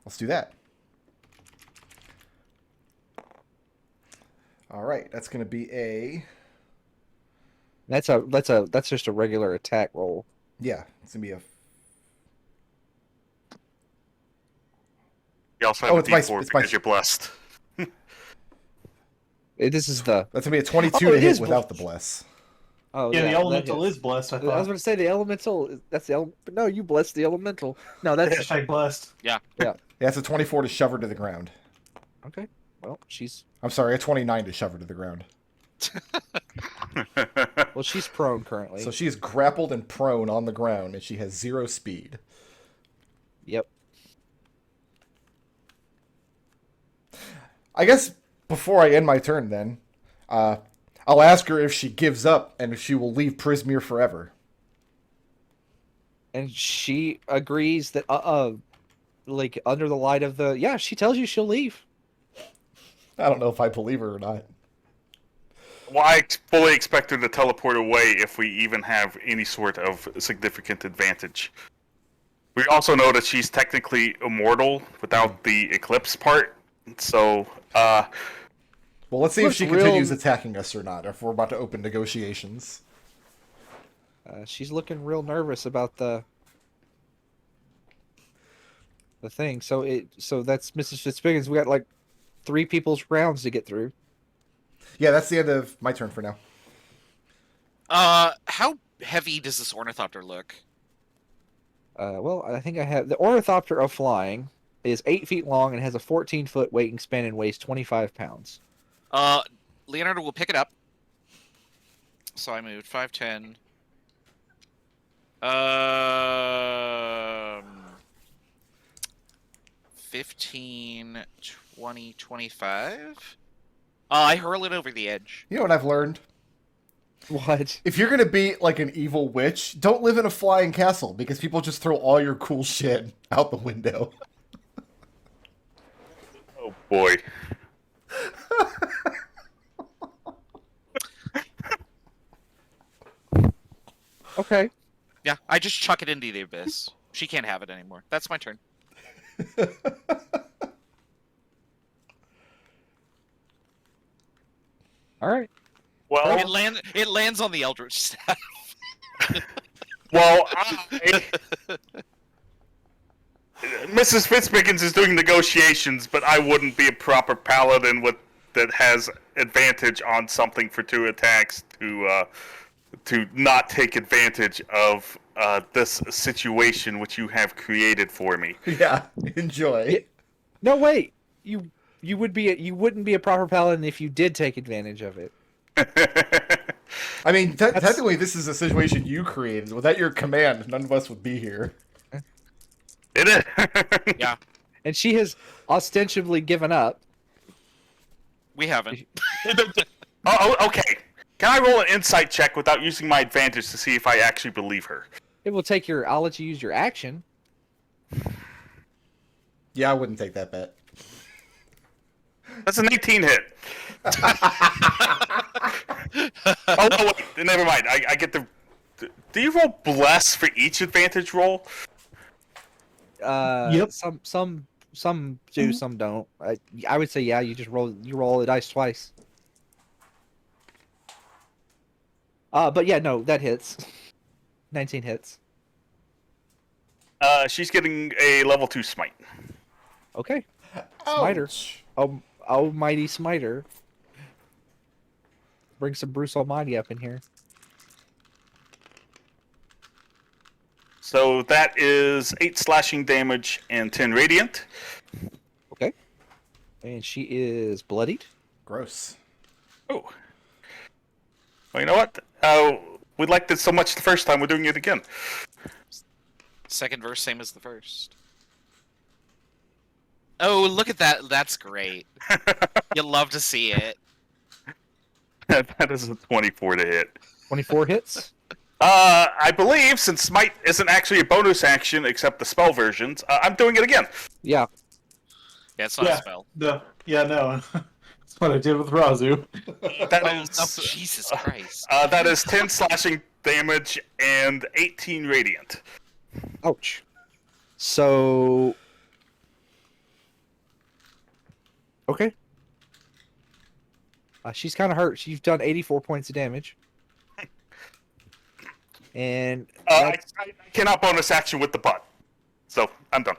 Let's do that. All right. That's going to be a... That's just a regular attack roll. Yeah. It's going to be a... You also have Oh, a it's my- D4 it's my- because you're blessed. This is the... That's going to be a 22 Oh, to it hit is without the bless. Oh, Yeah, the that elemental hits. is blessed, I I was thought. going to say the elemental. That's the but no, you bless the elemental. No, that's Hashtag blessed. Yeah, it's a 24 to shove her to the ground. okay. Well, she's I'm sorry, a 29 to shove her to the ground. she's prone currently. So she is grappled and prone on the ground, and she has 0 speed. Yep. I guess before I end my turn, then, I'll ask her if she gives up and if she will leave Prismere forever. And she agrees that like under the light of the she tells you she'll leave. I don't know if I believe her or not. Well, I fully expect her to teleport away if we even have any sort of significant advantage. We also know that she's technically immortal without the eclipse part, so Well, let's see if Looks she real- continues attacking us or not, if we're about to open negotiations. She's looking real nervous about the thing. So that's Mrs. Fitzbiggins. We got like 3 people's rounds to get through. Yeah, that's the end of my turn for now. How heavy does this ornithopter look? Well, I think I have the Ornithopter of Flying is 8 feet long and has a 14-foot weighting span and weighs 25 pounds. Leonardo will pick it up. So I moved 5, 10. 15, 20, 25. I hurl it over the edge. You know what I've learned? What? If you're gonna be like an evil witch, don't live in a flying castle because people just throw all your cool shit out the window. oh boy. Okay. Yeah, I just chuck it into the abyss. She can't have it anymore. That's my turn. All right. Well, It lands on the Eldritch staff. well, Mrs. Fitzbiggins is doing negotiations, but I wouldn't be a proper paladin that has advantage on something for 2 attacks to not take advantage of this situation which you have created for me. Yeah, enjoy. Yeah. No, wait. You wouldn't be a proper paladin if you did take advantage of it. I mean, technically, this is a situation you created. Without your command, none of us would be here. It is. Yeah, And she has ostensibly given up. we haven't. Oh, okay. Can I roll an insight check without using my advantage to see if I actually believe her? It will take your. I'll let you use your action. Yeah, I wouldn't take that bet. That's an 18 hit. Oh, no, wait. Never mind. I get the... Do you roll bless for each advantage roll? Yep. Some do, some don't. I would say yeah. You roll the dice twice. But yeah, no, that hits. 19 hits. She's getting a level 2 smite. Okay. Smiter. Ouch. Almighty Smiter. Bring some Bruce Almighty up in here. So that is 8 slashing damage and 10 radiant. Okay. And she is bloodied. Gross. Oh. Well, you know what? We liked it so much the first time, we're doing it again. Second verse, same as the first. Oh, look at that. That's great. You love to see it. That is a 24 to hit. 24 hits. I believe, since Smite isn't actually a bonus action except the spell versions, I'm doing it again. Yeah. Yeah, it's not a spell. No. That's what I did with Razu. That Oh, is, Jesus Christ. that is 10 slashing damage and 18 radiant. Ouch. So. Okay. She's kind of hurt. She's done 84 points of damage. And I cannot bonus action with the butt. So, I'm done.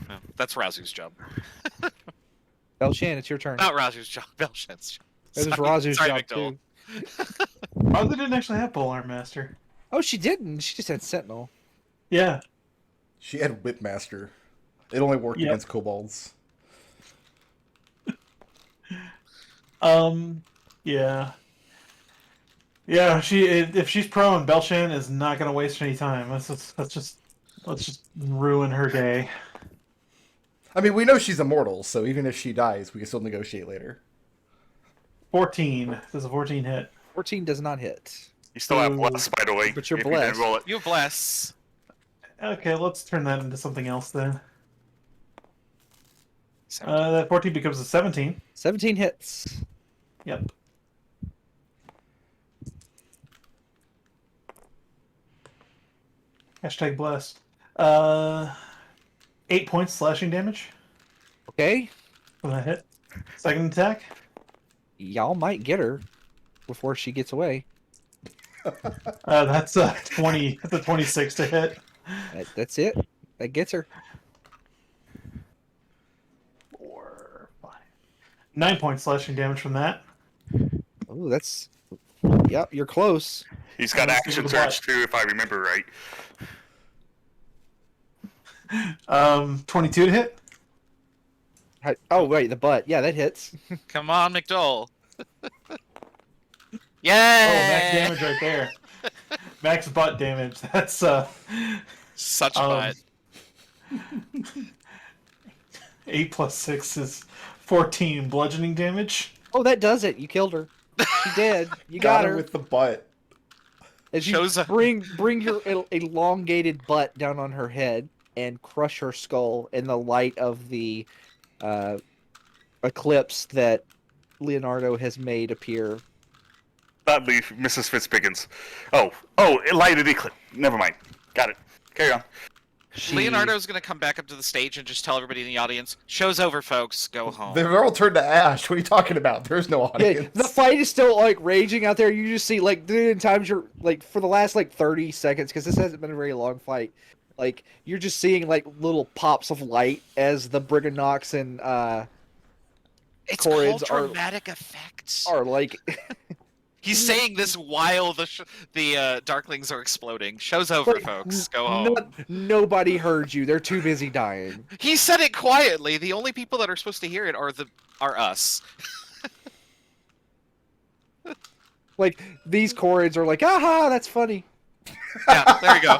No, that's Razu's job. Belshan, it's your turn. Not Razu's job, Belshan's job. It was Sorry- Razu's sorry, job McDohl. too. Razu didn't actually have Polearm Master. Oh, she didn't. She just had Sentinel. Yeah. She had Whipmaster. It only worked Yep. against kobolds. Yeah. Yeah, if she's prone, Belshan is not going to waste any time. Let's just ruin her day. I mean, we know she's immortal, so even if she dies, we can still negotiate later. 14. Does a 14 hit? 14 does not hit. You still have bless, by the way. But you're if you didn't blessed. roll it. You bless. Okay, let's turn that into something else then. 17. That 14 becomes a 17. 17 hits. Yep. Hashtag blessed. 8 points slashing damage Okay. for that hit. Second attack. Y'all might get her before she gets away. That's a 20. That's a 26 to hit. That's it. That gets her. 4, 5. 9 points slashing damage from that. Oh, that's. Yep, you're close. He's got Let's action give it a surge too, if I remember right. 22 to hit. Oh, wait, the butt. Yeah, that hits. Come on, McDohl. Yay! Oh, max damage right there. Max butt damage. That's Such butt. 8 plus 6 is 14 bludgeoning damage. Oh, that does it. You killed her. She did. You got her. with the butt. As you Shows a- bring your elongated butt down on her head and crush her skull in the light of the eclipse that Leonardo has made appear. Not leave Mrs. Fitzbiggins. Oh, it lighted eclipse. Never mind. Got it. Carry on. Leonardo's gonna come back up to the stage and just tell everybody in the audience, "Show's over, folks. Go home." They've all turned to ash. What are you talking about? There's no Yeah, audience. the fight is still like raging out there. You just see like in times you're like for the last like 30 seconds because this hasn't been a very long fight. Like you're just seeing like little pops of light as the Brigannox and It's Chords called dramatic effects. are like He's saying this while the Darklings are exploding. Show's over, like, folks. Go home. nobody heard you. They're too busy dying. He said it quietly. The only people that are supposed to hear it are us. Like these Chords are like, aha, that's funny. Yeah, there you go.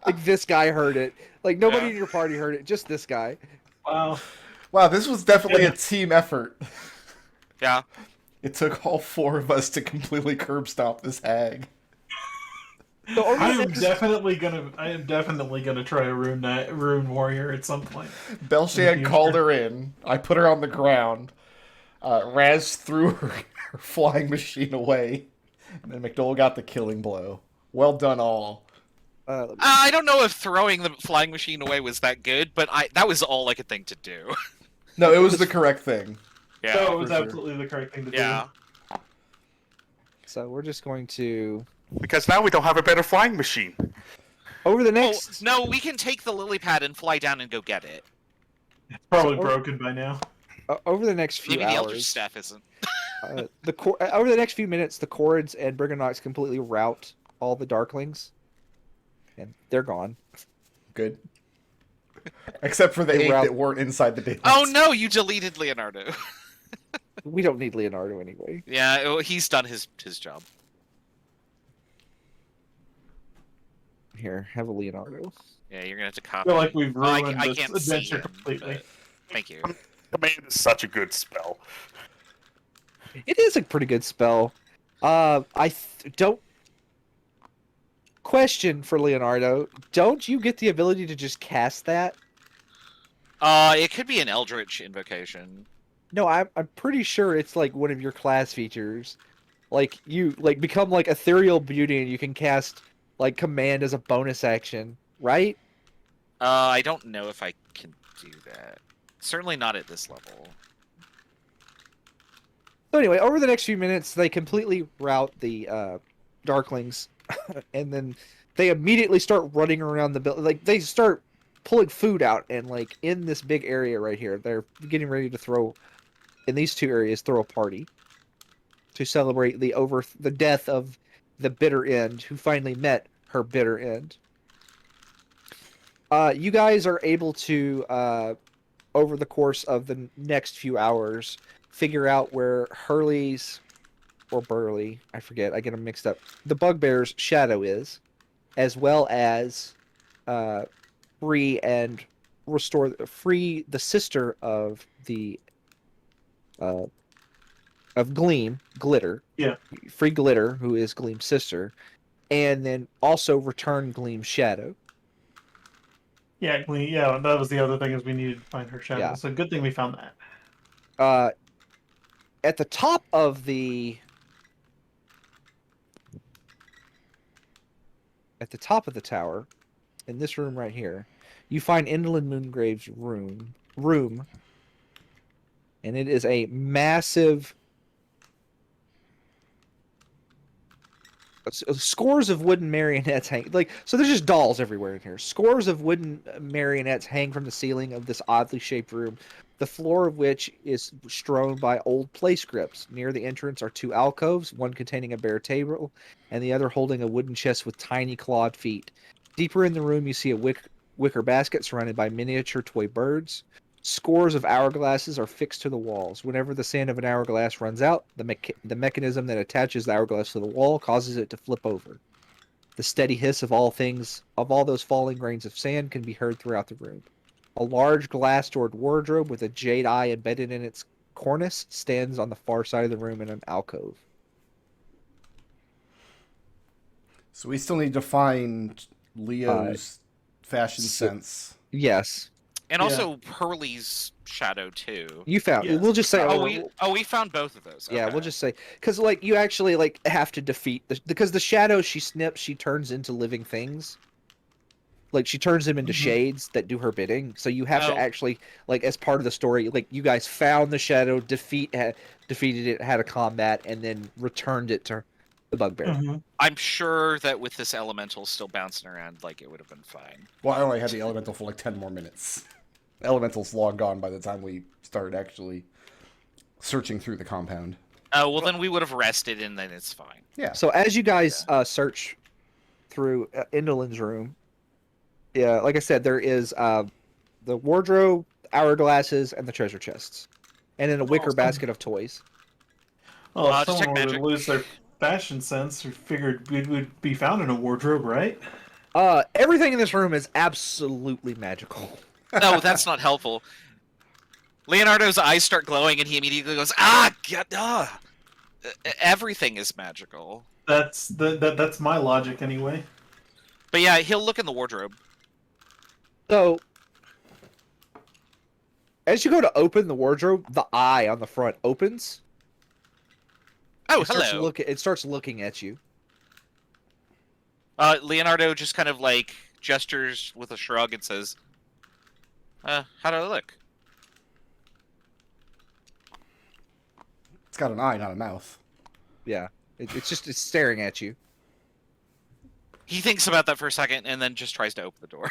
Like this guy heard it. Like nobody Yeah. in your party heard it. Just this guy. Wow. Wow, this was definitely Yeah. a team effort. Yeah. It took all 4 of us to completely curb stomp this hag. The only I am thing- definitely gonna try a rune warrior at some point. Belshan future. called her in. I put her on the ground. Raz threw her flying machine away. And then McDohl got the killing blow. Well done, all. I don't know if throwing the flying machine away was that good, but that was all I could think to do. No, it was the correct thing. Yeah. So it was for sure. absolutely the correct thing to Yeah. So we're just going to Because now we don't have a better flying machine. over the Oh, next. no, we can take the lily pad and fly down and go get it. do. Probably So- broken by now. Over the next few Maybe the Eldritch hours, staff isn't. over the next few minutes, the Chords and Brigannox completely rout all the Darklings, and they're gone. Good. Except for the They 8 route- that weren't inside the daylight. Oh no, you deleted Leonardo. We don't need Leonardo anyway. Yeah, he's done his job. Here, have a Leonardo. Yeah, you're gonna have to I copy. feel like we've Oh, I ruined this can't see adventure him, completely. but thank you. Command is such a good spell. It is a pretty good spell. Don't question for Leonardo. Don't you get the ability to just cast that? It could be an Eldritch invocation. No, I'm pretty sure it's like one of your class features. Like you become like ethereal beauty and you can cast like command as a bonus action, right? I don't know if I can do that. Certainly not at this level. So anyway, over the next few minutes, they completely rout the Darklings, and then they immediately start running around the building. Like they start pulling food out, and like in this big area right here, they're getting ready to throw in these two areas throw a party to celebrate the death of the bitter end, who finally met her bitter end. You guys are able to over the course of the next few hours figure out where Hurley's or Burley, I forget, I get them mixed up, the Bugbear's shadow is, as well as free the sister of the of Gleam, Glitter. Yeah. Free Glitter, who is Gleam's sister, and then also return Gleam's shadow. Yeah, that was the other thing, is we needed to find her shadow. Yeah. So good thing we found that. At the top of the tower, in this room right here, you find Indolin Moongrave's room, and it is a massive, scores of wooden marionettes hang, like, so there's just dolls everywhere in here. Scores of wooden marionettes hang from the ceiling of this oddly shaped room, the floor of which is strewn by old play scripts. Near the entrance are two alcoves, one containing a bare table and the other holding a wooden chest with tiny clawed feet. Deeper in the room, you see a wicker basket surrounded by miniature toy birds. Scores of hourglasses are fixed to the walls. Whenever the sand of an hourglass runs out, the mechanism that attaches the hourglass to the wall causes it to flip over. The steady hiss of all those falling grains of sand can be heard throughout the room. A large glass-doored wardrobe with a jade eye embedded in its cornice stands on the far side of the room in an alcove. So we still need to find Leo's fashion sense. Yes. And Yeah. also Hurley's shadow too. You found. Yes. We'll just say. We found both of those. Yeah, Okay. we'll just say, because like you actually like have to defeat because the shadow she snips, she turns into living things. Like she turns them into shades that do her bidding. So you have to actually, like, as part of the story, like you guys found the shadow, defeated it, had a combat, and then returned it to the bugbear. Mm-hmm. I'm sure that with this elemental still bouncing around, like, it would have been fine. Well, I only had the elemental for like 10 more minutes. The elemental's long gone by the time we started actually searching through the compound. Oh, well, then we would have rested, and then it's fine. Yeah. So as you guys search through Indolin's room, yeah, like I said, there is the wardrobe, hourglasses, and the treasure chests, and then a wicker Awesome. basket of toys. Well, if Detect someone were to magic. lose their fashion sense, we figured we would be found in a wardrobe, right? Everything in this room is absolutely magical. No, that's not helpful. Leonardo's eyes start glowing, and he immediately goes, "Ah, God, everything is magical." That's my logic anyway. But yeah, he'll look in the wardrobe. So, as you go to open the wardrobe, the eye on the front opens. Oh, It starts hello. it starts looking at you. Leonardo just kind of like gestures with a shrug and says, how do I look?" It's got an eye, not a mouth. Yeah, it's staring at you. He thinks about that for a second and then just tries to open the door.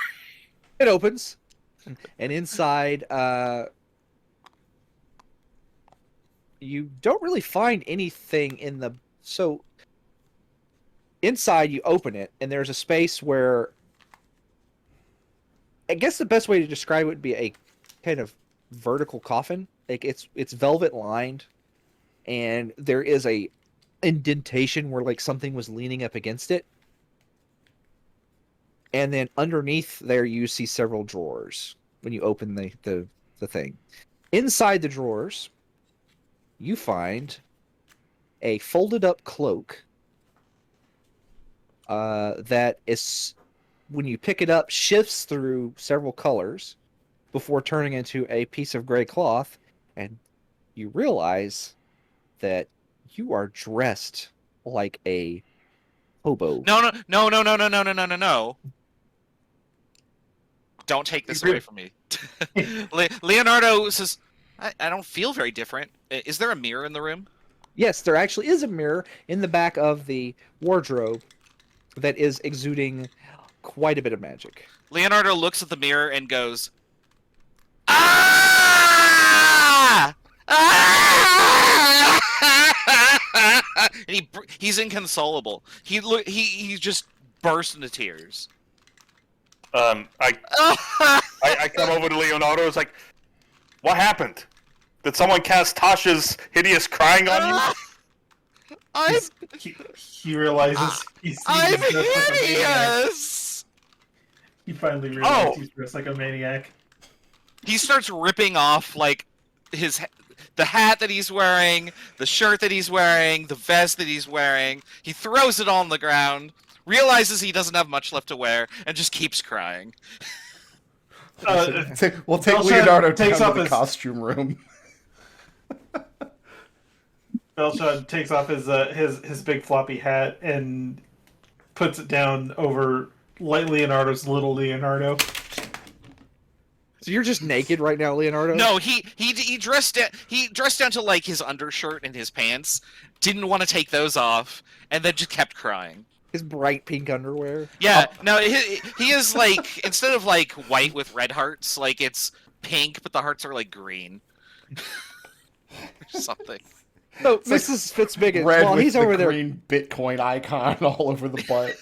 It opens, and inside, you don't really find anything in the. So, inside, you open it, and there's a space where. I guess the best way to describe it would be a kind of vertical coffin. Like it's velvet lined, and there is a indentation where like something was leaning up against it. And then underneath there, you see several drawers when you open the thing. Inside the drawers, you find a folded up cloak that is, when you pick it up, shifts through several colors before turning into a piece of gray cloth, and you realize that you are dressed like a hobo. No. Don't take this away from me. Leonardo says, I don't feel very different. Is there a mirror in the room? Yes, there actually is a mirror in the back of the wardrobe that is exuding quite a bit of magic. Leonardo looks at the mirror and goes, "Ah! Ah!" And he's inconsolable. He just burst into tears. I come over to Leonardo. It's like, what happened? Did someone cast Tasha's hideous crying on you? He realizes I'm he's dressed like a maniac. hideous. He finally realized he's dressed like a maniac. He starts ripping off like the hat that he's wearing, the shirt that he's wearing, the vest that he's wearing. He throws it all on the ground, realizes he doesn't have much left to wear, and just keeps crying. We'll take Belshan Leonardo takes down off to the his- costume room. Belshan takes off his big floppy hat and puts it down over Leonardo's little Leonardo. So you're just naked right now, Leonardo? No, he dressed down to like his undershirt and his pants. Didn't want to take those off, and then just kept crying. His bright pink underwear. Yeah, no, he is like instead of like white with red hearts, like it's pink, but the hearts are like green. Or something. No, Mrs. Fitzbiggins, Red while with he's the over there, green Bitcoin icon all over the butt.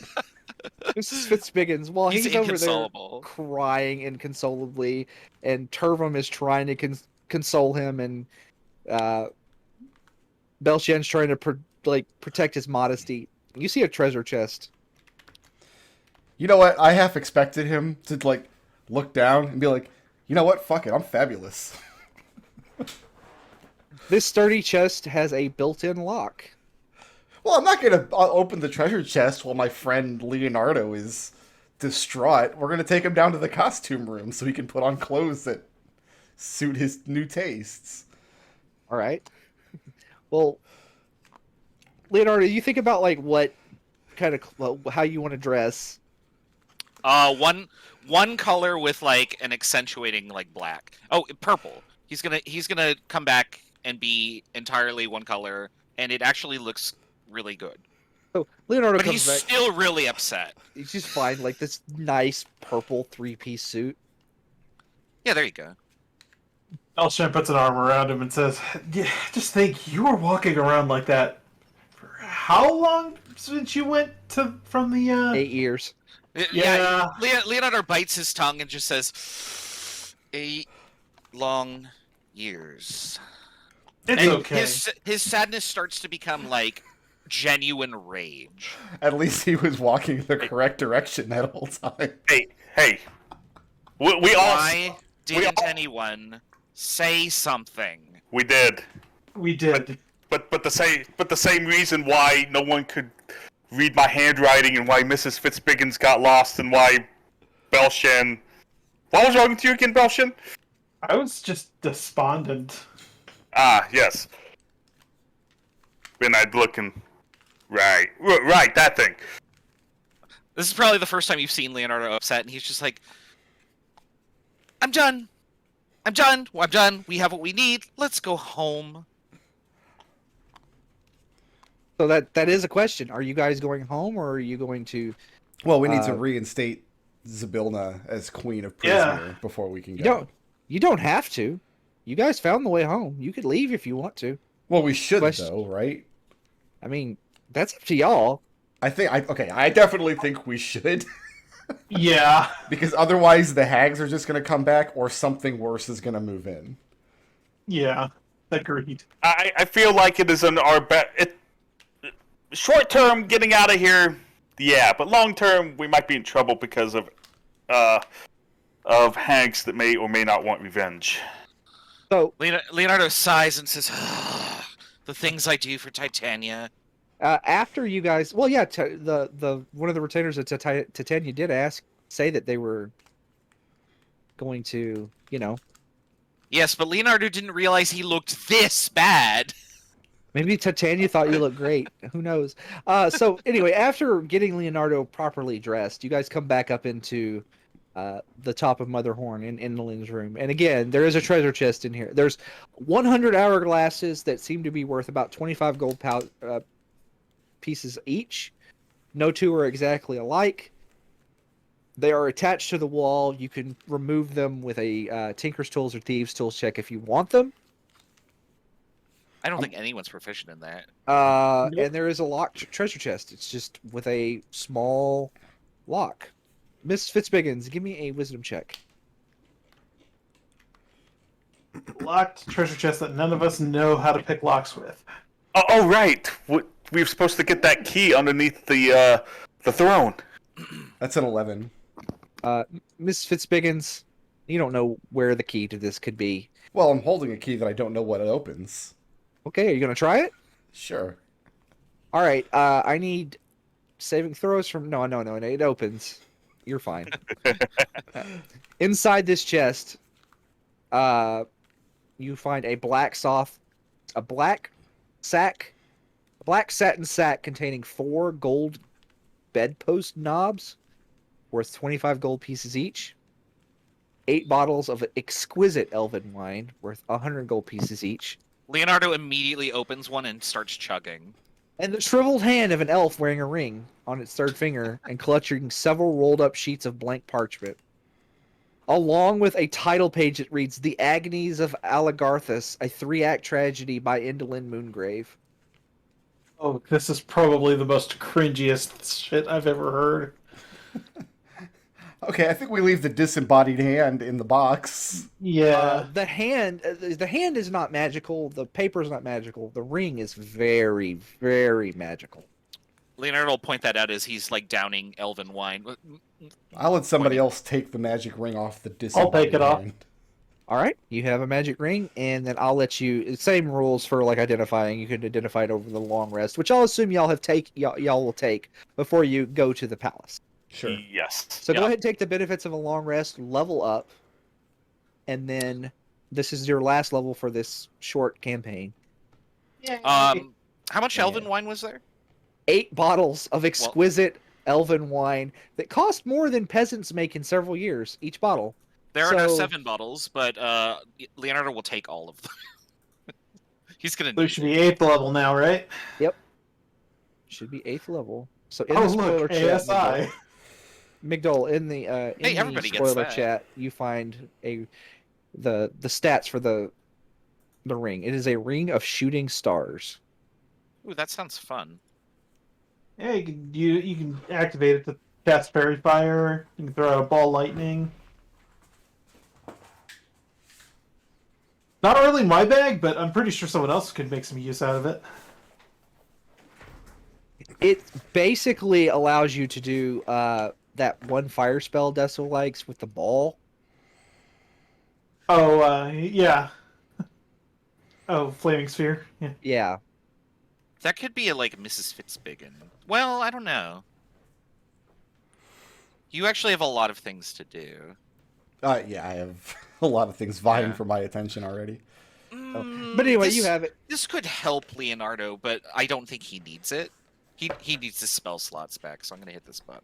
Mrs. Fitzbiggins, while He's he's over there inconsolable. crying inconsolably, and Turvum is trying to console him, and Belshan's trying to protect his modesty. You see a treasure chest. You know what? I half expected him to like look down and be like, you know what? Fuck it, I'm fabulous. This sturdy chest has a built-in lock. Well, I'm not gonna open the treasure chest while my friend Leonardo is distraught. We're gonna take him down to the costume room so he can put on clothes that suit his new tastes. All right. Well, Leonardo, you think about like what kind of how you want to dress. One color with like an accentuating like black. Oh, purple. He's gonna come back and be entirely one color, and it actually looks really good. So Leonardo But comes he's back. still really upset. He's just fine, like this nice purple three-piece suit. Yeah, there you go. Belshan puts an arm around him and says, yeah, just think, you were walking around like that for how long since you went from the 8 years. Yeah. Leonardo bites his tongue and just says, 8 long years. It's And okay. his sadness starts to become like genuine rage. At least he was walking the correct direction that whole time. Hey. We all... Why didn't anyone say something? We did. We did. But the same reason why no one could read my handwriting and why Mrs. Fitzbiggins got lost and why Belshan... What was wrong with you again, Belshan? I was just despondent. Ah, yes. And I'd looking... Right, that thing. This is probably the first time you've seen Leonardo upset, and he's just like, I'm done. I'm done. We have what we need. Let's go home. So that is a question. Are you guys going home, or are you going to? Well, we need to reinstate Zybilna as queen of prisoner before we can go. You don't have to. You guys found the way home. You could leave if you want to. Well, we should Question. though, right? I mean, that's up to y'all. I definitely think we should. Yeah. Because otherwise the hags are just going to come back or something worse is going to move in. Yeah. Agreed. I feel like it is in our short term, getting out of here, yeah, but long term, we might be in trouble because of hags that may or may not want revenge. So Leonardo sighs and says, The things I do for Titania. After you guys, well, yeah, the one of the retainers at Titania did say that they were going to, Yes, but Leonardo didn't realize he looked this bad. maybe Titania thought you looked great. Who knows? So anyway, after getting Leonardo properly dressed, you guys come back up into the top of Motherhorn in Indoling's room. And again, there is a treasure chest in here. There's 100 hourglasses that seem to be worth about 25 gold pieces each. No two are exactly alike. They are attached to the wall. You can remove them with a Tinker's Tools or Thieves' Tools check if you want them. I don't think anyone's proficient in that. And there is a locked treasure chest. It's just with a small lock. Miss Fitzbiggins, give me a wisdom check. Locked treasure chest that none of us know how to pick locks with. Oh, right. We were supposed to get that key underneath the throne. That's an 11. Miss Fitzbiggins, you don't know where the key to this could be. Well, I'm holding a key that I don't know what it opens. Okay, are you going to try it? Sure. All right, I need saving throws from... No, it opens. You're fine. Inside this chest, you find a black satin sack containing 4 gold bedpost knobs worth 25 gold pieces each, 8 bottles of exquisite elven wine worth 100 gold pieces each, Leonardo immediately opens one and starts chugging. and the shriveled hand of an elf wearing a ring on its third finger and clutching several rolled up sheets of blank parchment, along with a title page that reads The Agonies of Alagarthus, a 3-act tragedy by Indolin Moongrave. Oh, this is probably the most cringiest shit I've ever heard. Okay, I think we leave the disembodied hand in the box. Yeah. The hand is not magical. The paper is not magical. The ring is very, very magical. Leonardo will point that out as he's like downing elven wine. I'll let somebody else take the magic ring off the disembodied take it off. hand. All right, you have a magic ring, and then I'll let you. Same rules for like identifying. You can identify it over the long rest, which I'll assume y'all will take before you go to the palace. Sure. Yes. So go ahead and take the benefits of a long rest, level up, and then this is your last level for this short campaign. How much elven wine was there? 8 bottles of exquisite elven wine that cost more than peasants make in several years each bottle. There are no So- 7 bottles, but Leonardo will take all of them. He's gonna. We should be 8th level now, right? Should be 8th level. So in Oh, the spoiler look, chat, ASI. McDohl, in the everybody gets spoiler that. chat, you find the stats for the ring. It is a ring of shooting stars. Ooh, that sounds fun. Yeah, you can activate it to cast fairy fire. You can throw out a ball lightning. Not really my bag, but I'm pretty sure someone else could make some use out of it. It basically allows you to do that one fire spell Deso likes with the ball. Oh, yeah. Oh, flaming sphere. Yeah. Yeah. That could be a like Mrs. Fitzbiggins. Well, I don't know. You actually have a lot of things to do. Yeah, I have a lot of things vying Yeah. for my attention already. But anyway, this, you have it. This could help Leonardo, but I don't think he needs it. He needs his spell slots back, so I'm gonna hit this button.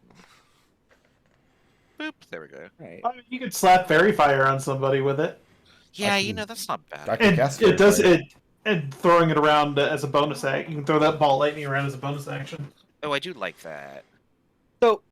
Boop. There we go. Right. You could slap fairy fire on somebody with it. Yeah, can- that's not bad. I can And cast it does fairy it, and throwing it around as a bonus act. You can throw that ball lightning around as a bonus action. Oh, I do like that. So